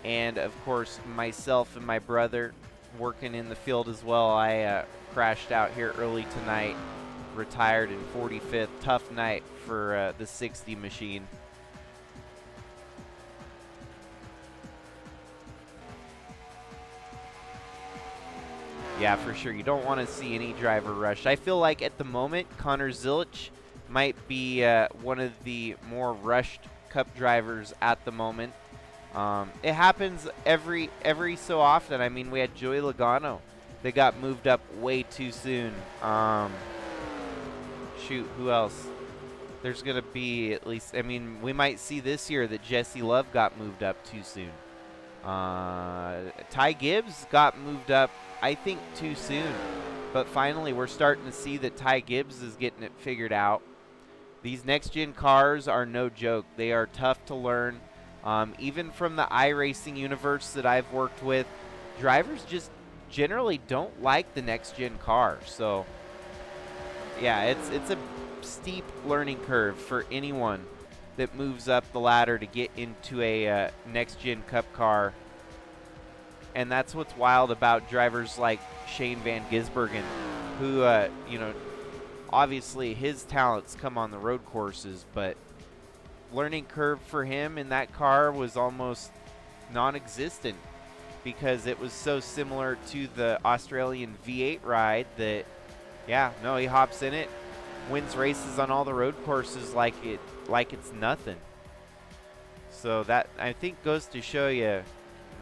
Speaker 2: and of course myself and my brother working in the field as well. I crashed out here early tonight, retired in 45th. Tough night for the 60 machine. Yeah, for sure. You don't want to see any driver rush. I feel like at the moment, Connor Zilic might be one of the more rushed Cup drivers at the moment. It happens every so often. I mean, we had Joey Logano that got moved up way too soon. Shoot, who else? There's going to be at least, I mean, we might see this year that Jesse Love got moved up too soon. Ty Gibbs got moved up, I think, too soon. But finally, we're starting to see that Ty Gibbs is getting it figured out. These next-gen cars are no joke. They are tough to learn. Even from the iRacing universe that I've worked with, drivers just generally don't like the next-gen car. So, yeah, it's a steep learning curve for anyone that moves up the ladder to get into a next-gen Cup car. And that's what's wild about drivers like Shane Van Gisbergen, who, you know, obviously his talents come on the road courses, but learning curve for him in that car was almost non-existent because it was so similar to the Australian V8 ride that, yeah, no, he hops in it, wins races on all the road courses like it's nothing. So that, I think, goes to show you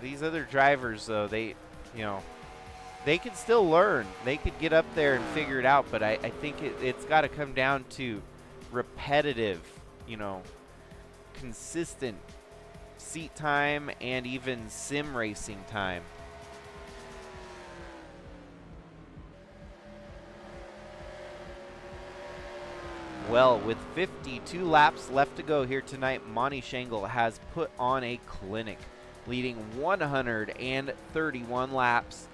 Speaker 2: these other drivers, though, they, you know, they can still learn. They could get up there and figure it out, but I think it's got to come down to repetitive, you know, consistent seat time and even sim racing time. Well, with 52 laps left to go here tonight, Monty Shangle has put on a clinic, leading 131 laps.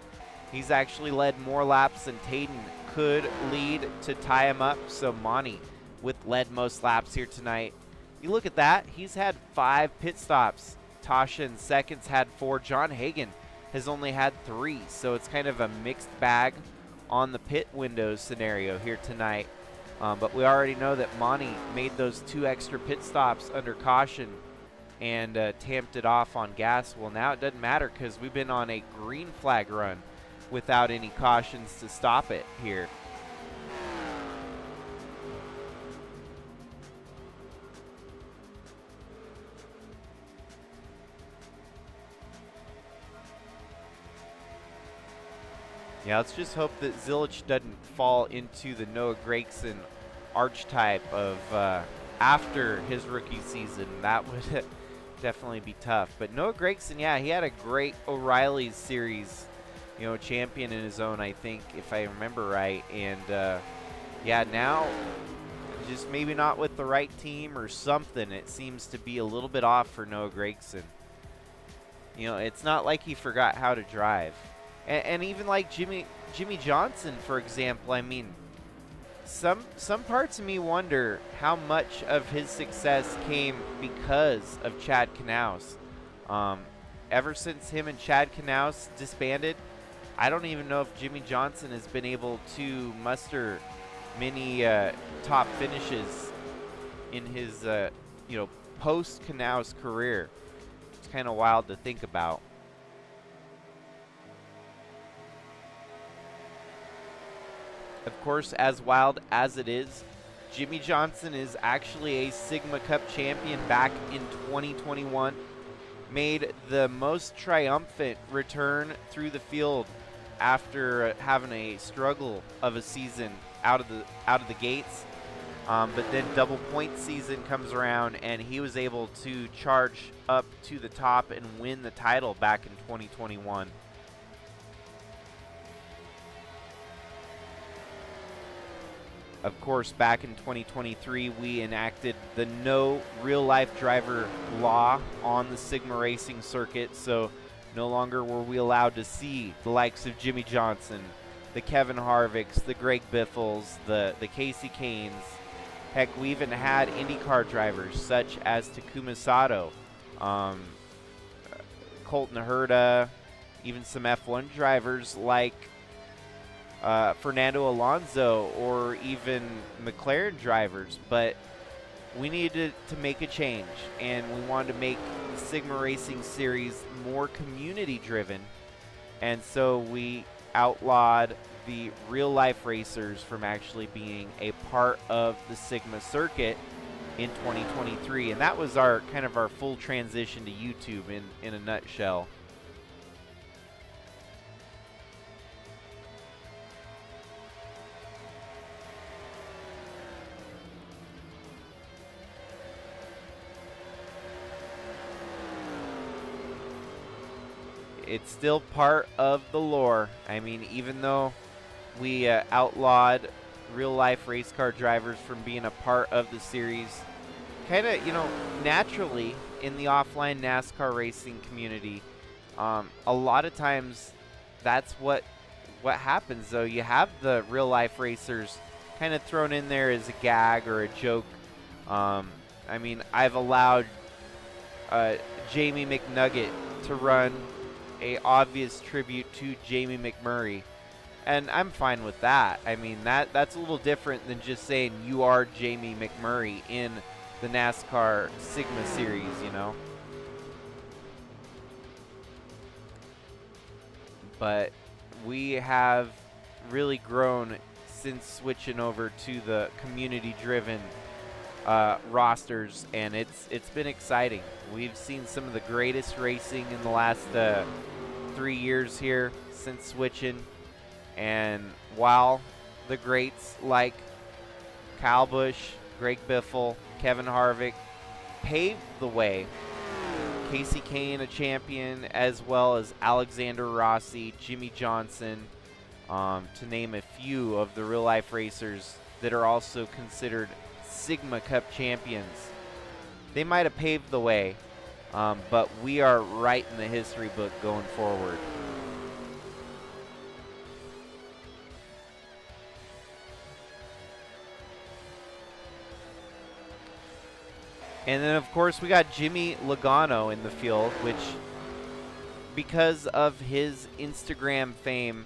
Speaker 2: He's actually led more laps than Tayden could lead to tie him up, so Monty with led most laps here tonight. You look at that, he's had 5 pit stops. Tasha in seconds had 4. John Hagan has only had 3, so it's kind of a mixed bag on the pit windows scenario here tonight. But we already know that Monty made those 2 extra pit stops under caution and tamped it off on gas. Well, now it doesn't matter because we've been on a green flag run without any cautions to stop it here. Yeah, let's just hope that Zilich doesn't fall into the Noah Gragson archetype of after his rookie season. That would definitely be tough. But Noah Gragson, yeah, he had a great O'Reilly's Series, you know, champion in his own, I think, if I remember right. And, yeah, now just maybe not with the right team or something. It seems to be a little bit off for Noah Gragson. You know, it's not like he forgot how to drive. And even like Jimmy Johnson, for example, I mean, some parts of me wonder how much of his success came because of Chad Knaus. Ever since him and Chad Knaus disbanded, I don't even know if Jimmy Johnson has been able to muster many top finishes in his you know, post Knaus career. It's kind of wild to think about. Of course, as wild as it is, Jimmy Johnson is actually a Sigma Cup champion back in 2021. Made the most triumphant return through the field after having a struggle of a season out of the gates. But then double point season comes around and he was able to charge up to the top and win the title back in 2021. Of course, back in 2023, we enacted the no real-life driver law on the Sigma racing circuit, so no longer were we allowed to see the likes of Jimmy Johnson, the Kevin Harvicks, the Greg Biffles, the Casey Canes. Heck, we even had IndyCar drivers such as Takuma Sato, Colton Herta, even some F1 drivers like Fernando Alonso or even McLaren drivers. But we needed to make a change, and we wanted to make the Sigma Racing Series more community driven, and so we outlawed the real life racers from actually being a part of the Sigma circuit in 2023, and that was our kind of our full transition to YouTube in a nutshell. It's still part of the lore. I mean, even though we outlawed real-life race car drivers from being a part of the series, kind of, naturally in the offline NASCAR racing community, a lot of times that's what happens, though. You have the real-life racers kind of thrown in there as a gag or a joke. I mean, I've allowed Jamie McNugget to run a obvious tribute to Jamie McMurray, and I'm fine with that. I mean, that's a little different than just saying you are Jamie McMurray in the NASCAR Sigma series, But we have really grown since switching over to the community-driven rosters, and it's been exciting. We've seen some of the greatest racing in the last 3 years here since switching, and while the greats like Kyle Busch, Greg Biffle, Kevin Harvick paved the way, Casey Kane a champion, as well as Alexander Rossi, Jimmy Johnson, to name a few of the real-life racers that are also considered Sigma Cup champions. They might have paved the way, but we are right in the history book going forward. And then, of course, we got Jimmy Logano in the field, which, because of his Instagram fame,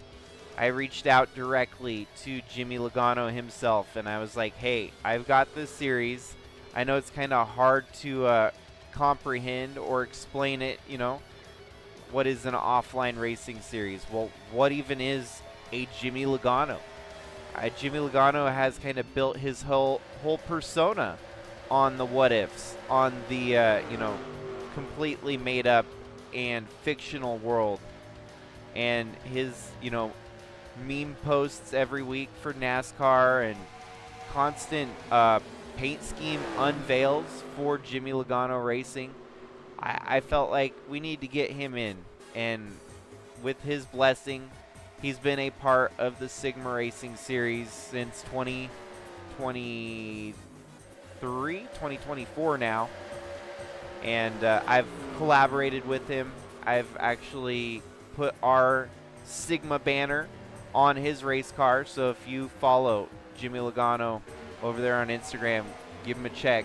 Speaker 2: I reached out directly to Jimmy Logano himself, and I was like, hey, I've got this series. I know it's kind of hard to comprehend or explain it, what is an offline racing series? Well, what even is a Jimmy Logano? Jimmy Logano has kind of built his whole persona on the what-ifs, on the, completely made-up and fictional world. And his, meme posts every week for NASCAR and constant paint scheme unveils for Jimmy Logano Racing. I felt like we need to get him in, and with his blessing, he's been a part of the Sigma Racing series since 2024 now, and I've collaborated with him. I've actually put our Sigma banner on his race car, so if you follow Jimmy Logano over there on Instagram, give him a check.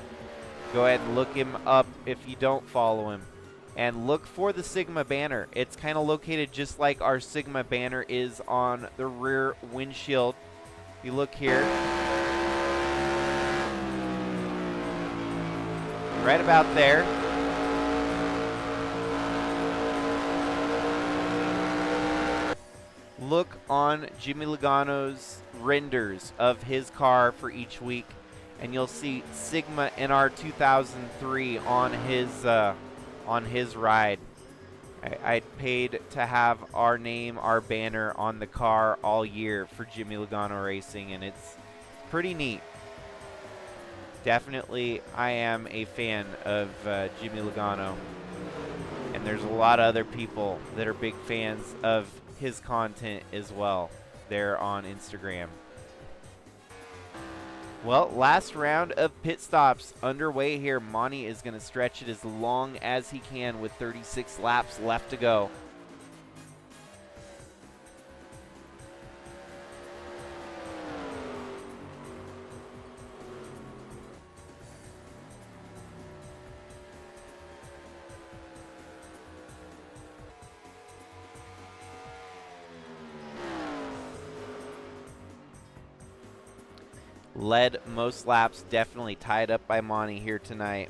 Speaker 2: Go ahead and look him up if you don't follow him, and look for the Sigma banner. It's kind of located just like our Sigma banner is on the rear windshield. If you look here, right about there. Look on Jimmy Logano's renders of his car for each week, and you'll see Sigma NR2003 on his ride. I paid to have our name, our banner on the car all year for Jimmy Logano Racing, and it's pretty neat. Definitely, I am a fan of Jimmy Logano, and there's a lot of other people that are big fans of his content as well there on Instagram. Well, last round of pit stops underway here. Monty is going to stretch it as long as he can with 36 laps left to go. Led most laps, definitely tied up by Monty here tonight.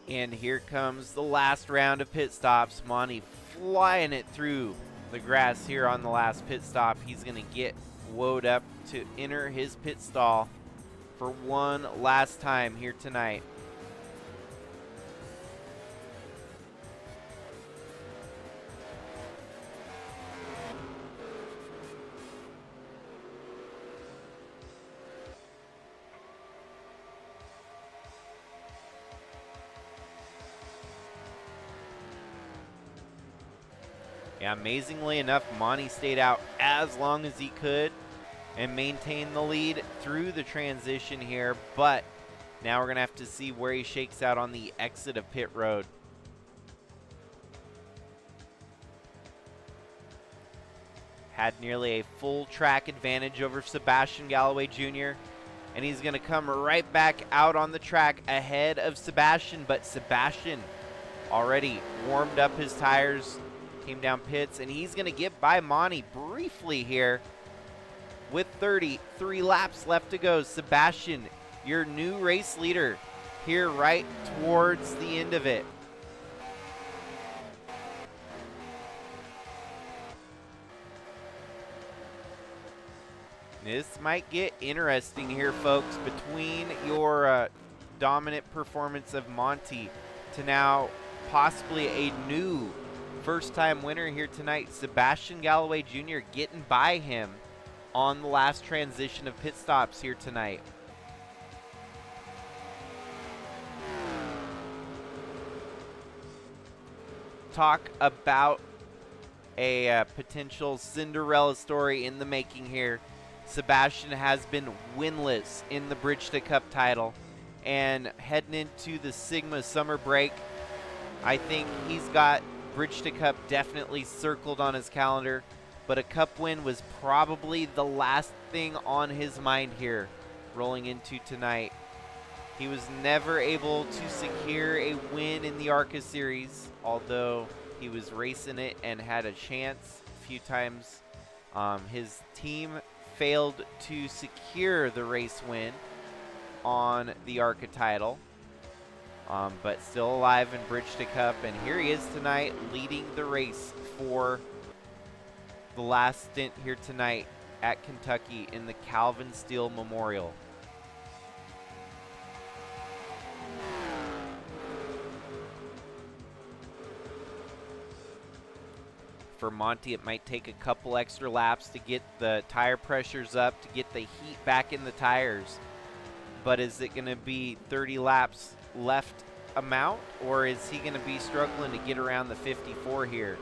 Speaker 2: And here comes the last round of pit stops. Monty flying it through the grass here on the last pit stop. He's going to get woed up to enter his pit stall for one last time here tonight. Yeah, amazingly enough, Monty stayed out as long as he could and maintained the lead through the transition here, but now we're going to have to see where he shakes out on the exit of pit road. Had nearly a full track advantage over Sebastian Galloway Jr., and he's going to come right back out on the track ahead of Sebastian, but Sebastian already warmed up his tires, came down pits, and he's going to get by Monty briefly here with 33 laps left to go. Sebastian, your new race leader here right towards the end of it. This might get interesting here, folks, between your dominant performance of Monty to now possibly a new first-time winner here tonight, Sebastian Galloway Jr. getting by him on the last transition of pit stops here tonight. Talk about a potential Cinderella story in the making here. Sebastian has been winless in the Bridge to Cup title, and heading into the Sigma summer break, I think he's got Bridge to Cup definitely circled on his calendar, but a Cup win was probably the last thing on his mind here rolling into tonight. He was never able to secure a win in the ARCA series, although he was racing it and had a chance a few times. His team failed to secure the race win on the ARCA title. But still alive in Bridge to Cup, and here he is tonight leading the race for the last stint here tonight at Kentucky in the Calvin Steele Memorial. For Monty, it might take a couple extra laps to get the tire pressures up, to get the heat back in the tires, but is it going to be 30 laps left amount, or is he going to be struggling to get around the 54 here?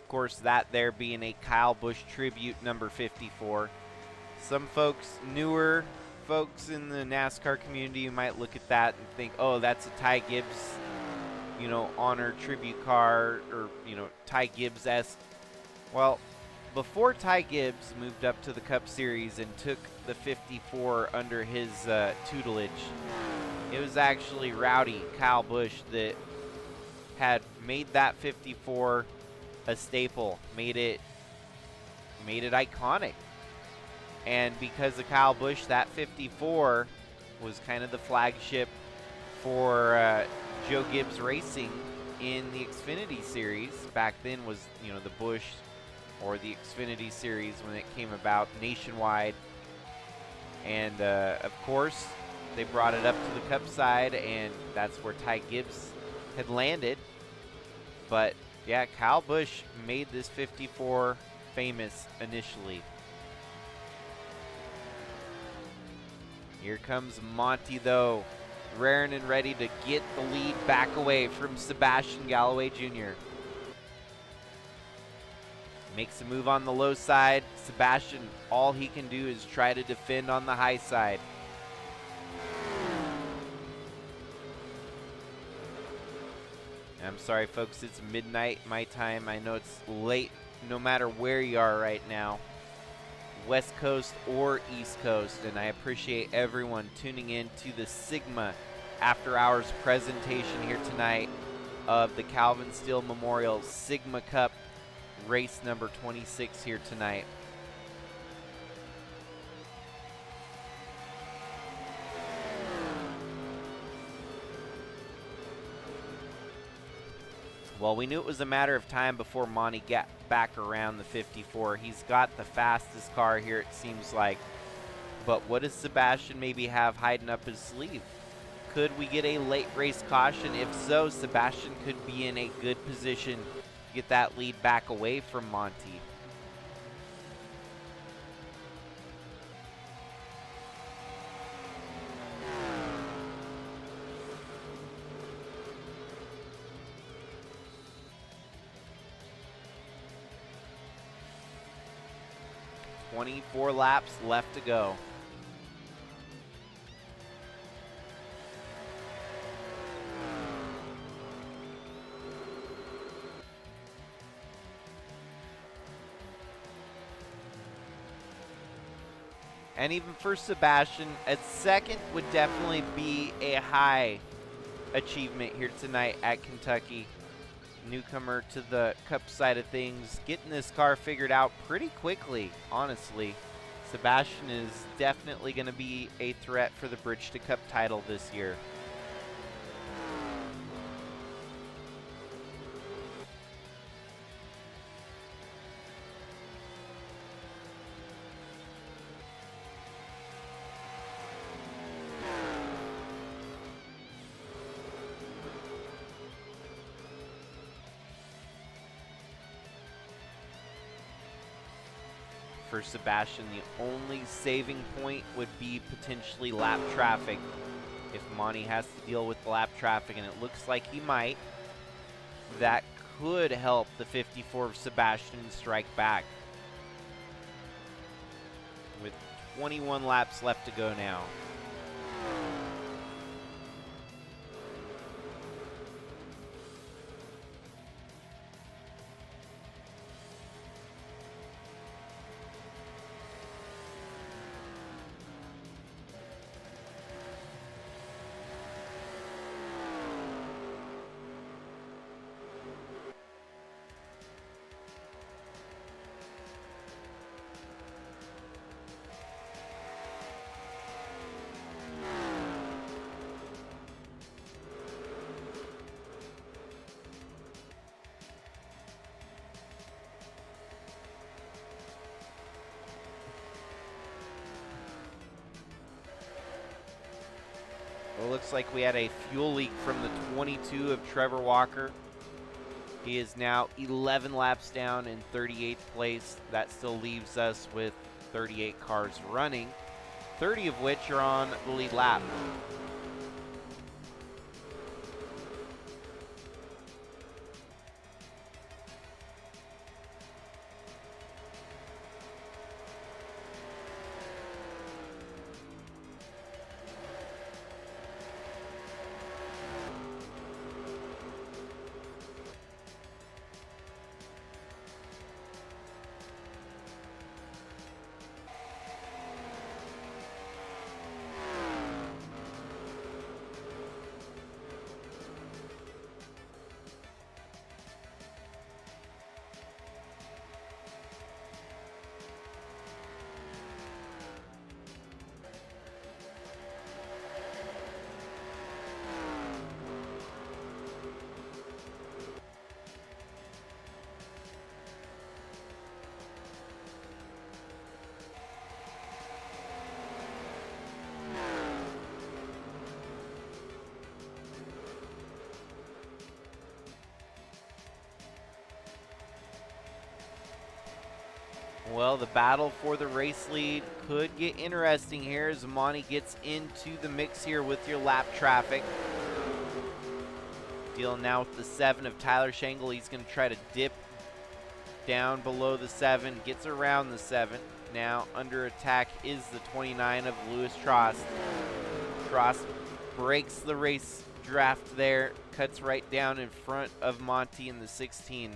Speaker 2: Of course, that there being a Kyle Busch tribute number 54. Some folks, newer folks in the NASCAR community, you might look at that and think, oh, that's a Ty Gibbs, honor tribute car, or, Ty Gibbs-esque. Well, before Ty Gibbs moved up to the Cup Series and took the 54 under his tutelage, it was actually Rowdy Kyle Busch that had made that 54 a staple, made it iconic. And because of Kyle Busch, that 54 was kind of the flagship for Joe Gibbs Racing in the Xfinity Series. Back then was, the Busch or the Xfinity Series when it came about nationwide. And, of course, they brought it up to the Cup side, and that's where Ty Gibbs had landed. But, yeah, Kyle Busch made this 54 famous initially. Here comes Monty, though, raring and ready to get the lead back away from Sebastian Galloway Jr. Makes a move on the low side. Sebastian, all he can do is try to defend on the high side. I'm sorry, folks, it's midnight my time. I know it's late no matter where you are right now, West Coast or East Coast, and I appreciate everyone tuning in to the Sigma after-hours presentation here tonight of the Calvin Steele Memorial Sigma Cup race number 26 here tonight. Well, we knew it was a matter of time before Monty got back around the 54. He's got the fastest car here, it seems like. But what does Sebastian maybe have hiding up his sleeve? Could we get a late race caution? If so, Sebastian could be in a good position to get that lead back away from Monty. .24 laps left to go. And even for Sebastian, a second would definitely be a high achievement here tonight at Kentucky. Newcomer to the Cup side of things, getting this car figured out pretty quickly, honestly. Sebastian is definitely going to be a threat for the Bridge to Cup title this year. For Sebastian, the only saving point would be potentially lap traffic. If Monty has to deal with the lap traffic, and it looks like he might, that could help the 54 of Sebastian strike back. With 21 laps left to go now. Well, it looks like we had a fuel leak from the 22 of Trevor Walker. He is now 11 laps down in 38th place. That still leaves us with 38 cars running, 30 of which are on the lead lap. Well, the battle for the race lead could get interesting here as Monty gets into the mix here with your lap traffic. Dealing now with the 7 of Tyler Shangle. He's going to try to dip down below the 7, gets around the 7. Now under attack is the 29 of Lewis Trost. Trost breaks the race draft there, cuts right down in front of Monty in the 16.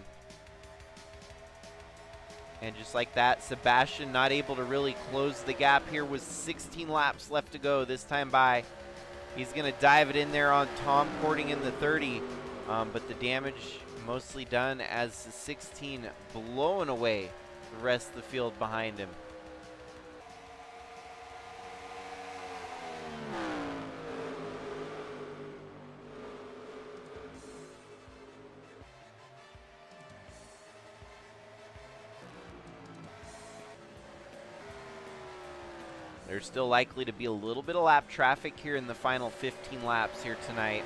Speaker 2: And just like that, Sebastian not able to really close the gap here with 16 laps left to go, this time by He's going to dive it in there on Tom Cording in the 30, but the damage mostly done as the 16 blowing away the rest of the field behind him. There's still likely to be a little bit of lap traffic here in the final 15 laps here tonight.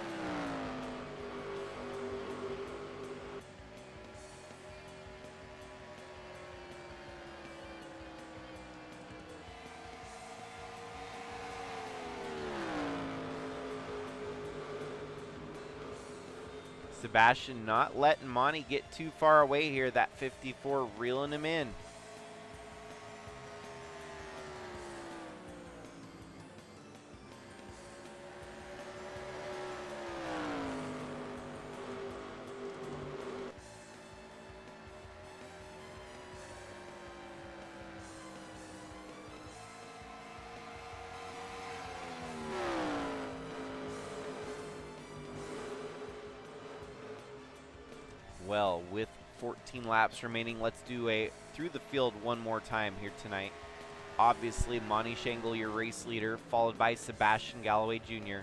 Speaker 2: Sebastian not letting Monty get too far away here. That 54 reeling him in. Well, with 14 laps remaining, let's do a through the field one more time here tonight. Obviously, Monty Shangle, your race leader, followed by Sebastian Galloway Jr.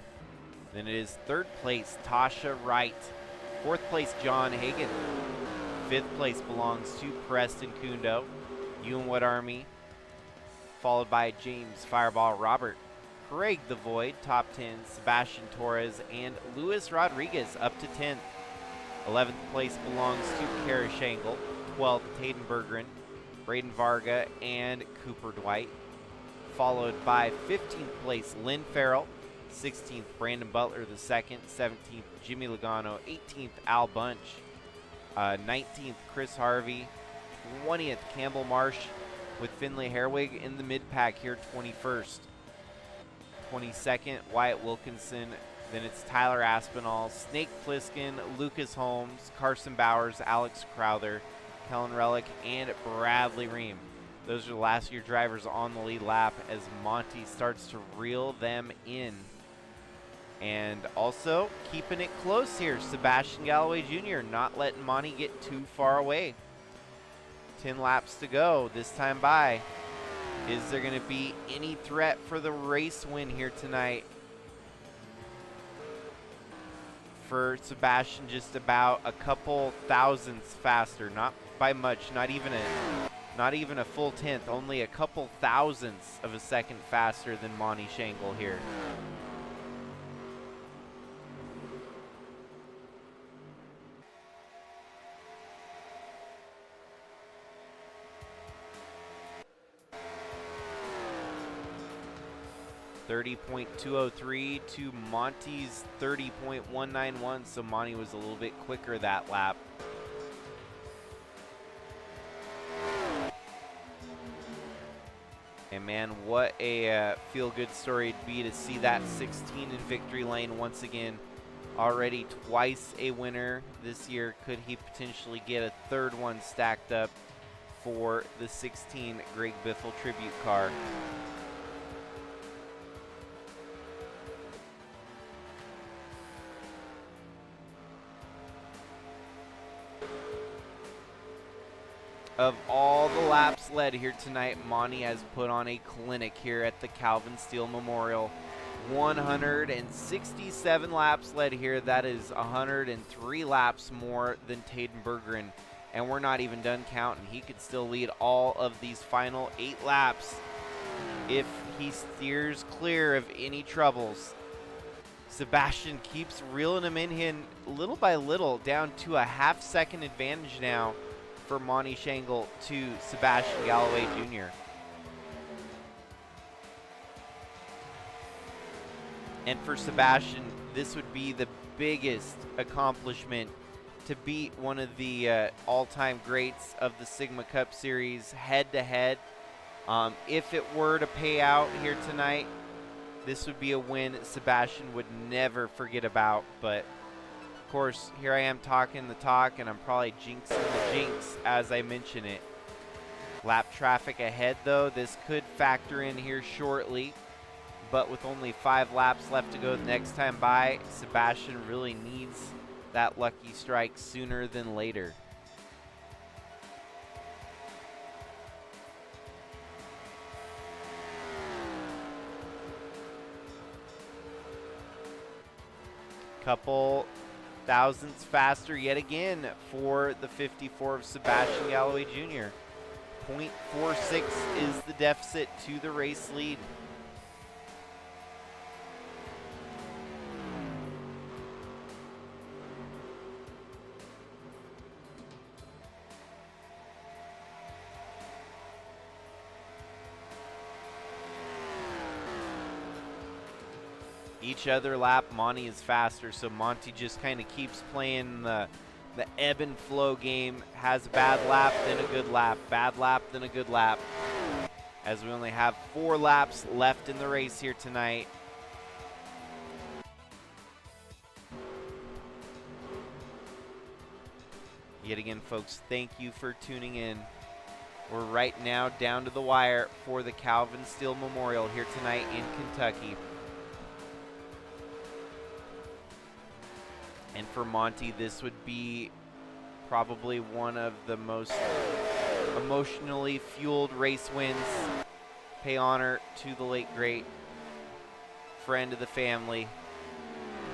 Speaker 2: Then it is third place, Tasha Wright. Fourth place, John Hagan. Fifth place belongs to Preston Kundo, Ewanwood Army, followed by James Fireball Robert. Craig the Void, top 10, Sebastian Torres, and Luis Rodriguez up to 10th. 11th place belongs to Kara Shangle, 12th Hayden Berggren, Braden Varga, and Cooper Dwight. Followed by 15th place Lynn Farrell, 16th Brandon Butler II, 17th Jimmy Logano, 18th Al Bunch, 19th Chris Harvey, 20th Campbell Marsh, with Finley Herwig in the mid-pack here, 21st. 22nd Wyatt Wilkinson. Then it's Tyler Aspinall, Snake Pliskin, Lucas Holmes, Carson Bowers, Alex Crowther, Kellen Relic, and Bradley Ream. Those are the last year drivers on the lead lap as Monty starts to reel them in. And also keeping it close here, Sebastian Galloway Jr. not letting Monty get too far away. 10 laps to go this time by. Is there going to be any threat for the race win here tonight? For Sebastian, just about a couple thousandths faster, not by much, not even a full tenth, only a couple thousandths of a second faster than Monty Shangle here. .203 to Monty's 30.191, so Monty was a little bit quicker that lap. And man, what a feel-good story it'd be to see that 16 in victory lane once again. Already twice a winner this year. Could he potentially get a third one stacked up for the 16 Greg Biffle tribute car? Of all the laps led here tonight, Monty has put on a clinic here at the Calvin Steele Memorial. 167 laps led here. That is 103 laps more than Hayden Berggren. And we're not even done counting. He could still lead all of these final 8 laps if he steers clear of any troubles. Sebastian keeps reeling him in little by little, down to a half-second advantage now for Monty Shangle to Sebastian Galloway Jr. And for Sebastian, this would be the biggest accomplishment to beat one of the all-time greats of the Sigma Cup Series head-to-head. If it were to pay out here tonight, this would be a win Sebastian would never forget about, but of course, here I am talking the talk, and I'm probably jinxing the jinx as I mention it. Lap traffic ahead, though. This could factor in here shortly. but with only 5 laps left to go the next time by, Sebastian really needs that lucky strike sooner than later. Couple thousandths faster yet again for the 54 of Sebastian Galloway Jr. 0.46 is the deficit to the race lead. Each other lap, Monty is faster, so Monty just kind of keeps playing the ebb and flow game. Has a bad lap, then a good lap, bad lap, then a good lap. As we only have 4 laps left in the race here tonight. Yet again, folks, thank you for tuning in. We're right now down to the wire for the Calvin Steele Memorial here tonight in Kentucky. And for Monty, this would be probably one of the most emotionally fueled race wins. Pay honor to the late great friend of the family,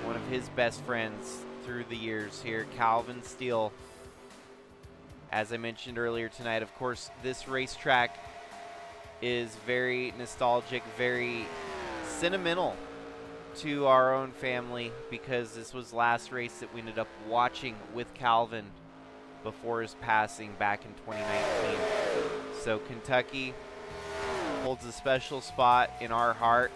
Speaker 2: one of his best friends through the years here, Calvin Steele. As I mentioned earlier tonight, of course, this racetrack is very nostalgic, very sentimental to our own family, because this was the last race that we ended up watching with Calvin before his passing back in 2019. So Kentucky holds a special spot in our heart.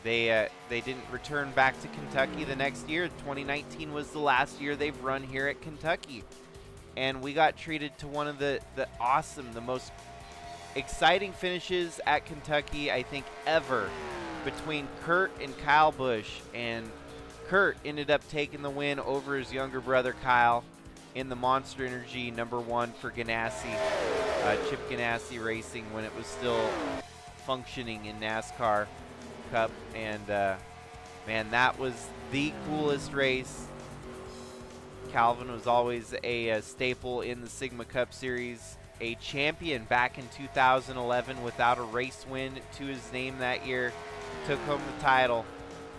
Speaker 2: They didn't return back to Kentucky the next year. 2019 was the last year they've run here at Kentucky, and we got treated to one of the awesome, the most exciting finishes at Kentucky I think ever, between Kurt and Kyle Busch. And Kurt ended up taking the win over his younger brother Kyle in the Monster Energy #1 for Ganassi, Chip Ganassi Racing, when it was still functioning in NASCAR Cup. And man, that was the coolest race. Calvin was always a staple in the Sigma Cup Series, a champion back in 2011 without a race win to his name that year. Took home the title,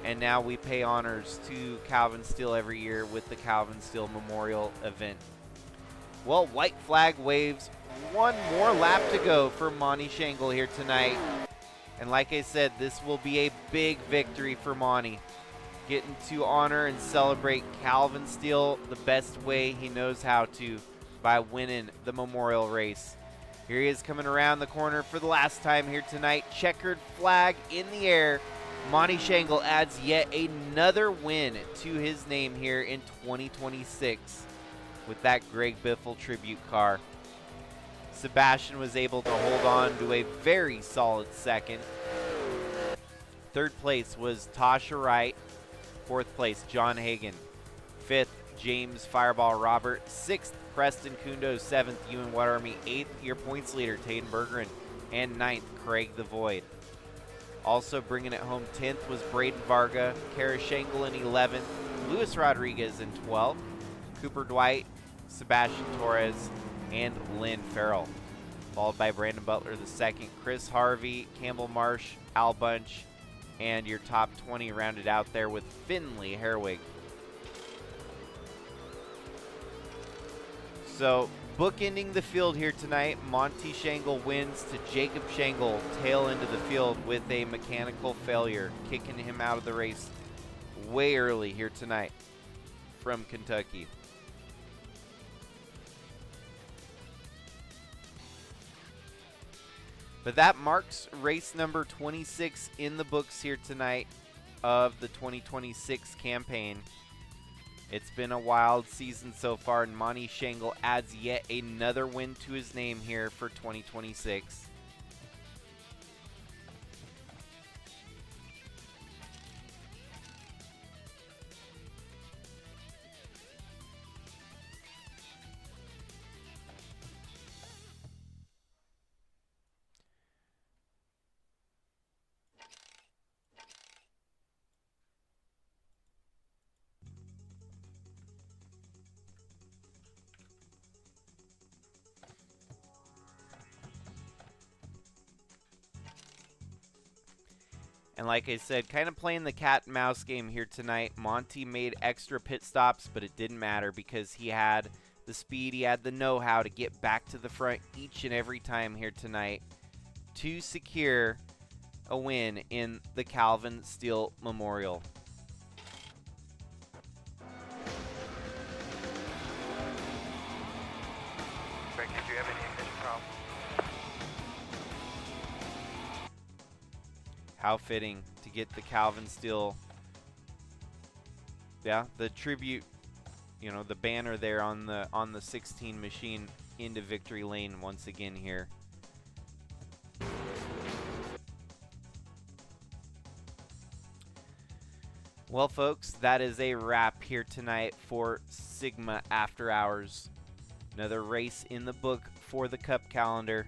Speaker 2: and now we pay honors to Calvin Steele every year with the Calvin Steele Memorial event. Well, white flag waves, one more lap to go for Monty Shangle here tonight. And like I said, this will be a big victory for Monty, getting to honor and celebrate Calvin Steele the best way he knows how to, by winning the memorial race. Here he is coming around the corner for the last time here tonight. Checkered flag in the air. Monty Shangle adds yet another win to his name here in 2026 with that Greg Biffle tribute car. Sebastian was able to hold on to a very solid second. Third place was Tasha Wright. Fourth place, John Hagan. Fifth, James Fireball Robert. Sixth, Preston Kundo. Seventh, Ewan Waterarmy. Eighth, your points leader, Taden Bergeron. And ninth, Craig the Void. Also bringing it home 10th was Braden Varga. Kara Shangle in 11th. Luis Rodriguez in 12th. Cooper Dwight, Sebastian Torres, and Lynn Farrell. Followed by Brandon Butler the second, Chris Harvey, Campbell Marsh, Al Bunch, and your top 20 rounded out there with Finley Herwig. So, bookending the field here tonight, Monty Shangle wins to Jacob Shangle, tail into the field with a mechanical failure, kicking him out of the race way early here tonight from Kentucky. But that marks race number 26 in the books here tonight of the 2026 campaign. It's been a wild season so far, and Monty Shangle adds yet another win to his name here for 2026. And like I said, kind of playing the cat and mouse game here tonight. Monty made extra pit stops, but it didn't matter because he had the speed, he had the know-how to get back to the front each and every time here tonight to secure a win in the Calvin Steele Memorial.
Speaker 1: Greg, did you have any ignition problems?
Speaker 2: How fitting to get the Calvin Steele, the tribute, the banner there on the 16 machine into victory lane once again here. Well, folks, that is a wrap here tonight for Sigma After Hours. Another race in the book for the Cup calendar.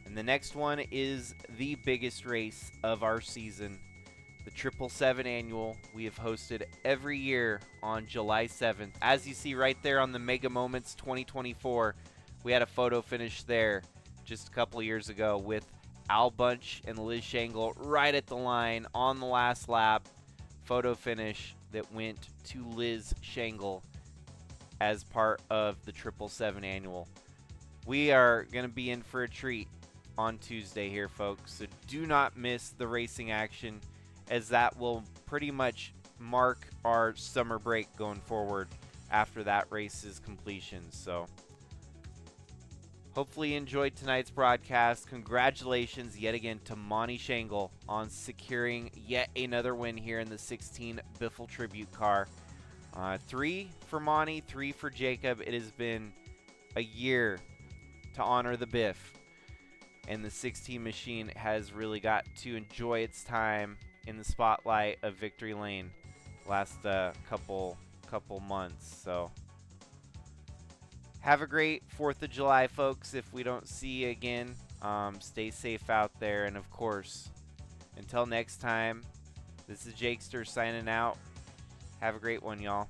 Speaker 2: And the next one is the biggest race of our season, the 777 Annual. We have hosted every year on July 7th. As you see right there on the Mega Moments 2024, we had a photo finish there just a couple years ago with Al Bunch and Liz Shangle right at the line on the last lap. Photo finish that went to Liz Shangle as part of the 777 Annual. We are going to be in for a treat on Tuesday here, folks, so do not miss the racing action, as that will pretty much mark our summer break going forward after that race's completion. So hopefully you enjoyed tonight's broadcast. Congratulations yet again to Monty Shangle on securing yet another win here in the 16 Biffle Tribute car. 3 for Monty, 3 for Jacob. It has been a year to honor the Biff, and the 16 machine has really got to enjoy its time in the spotlight of victory lane last couple months. So have a great 4th of July, folks. If we don't see you again, stay safe out there. And of course, until next time, this is Jakester signing out. Have a great one, y'all.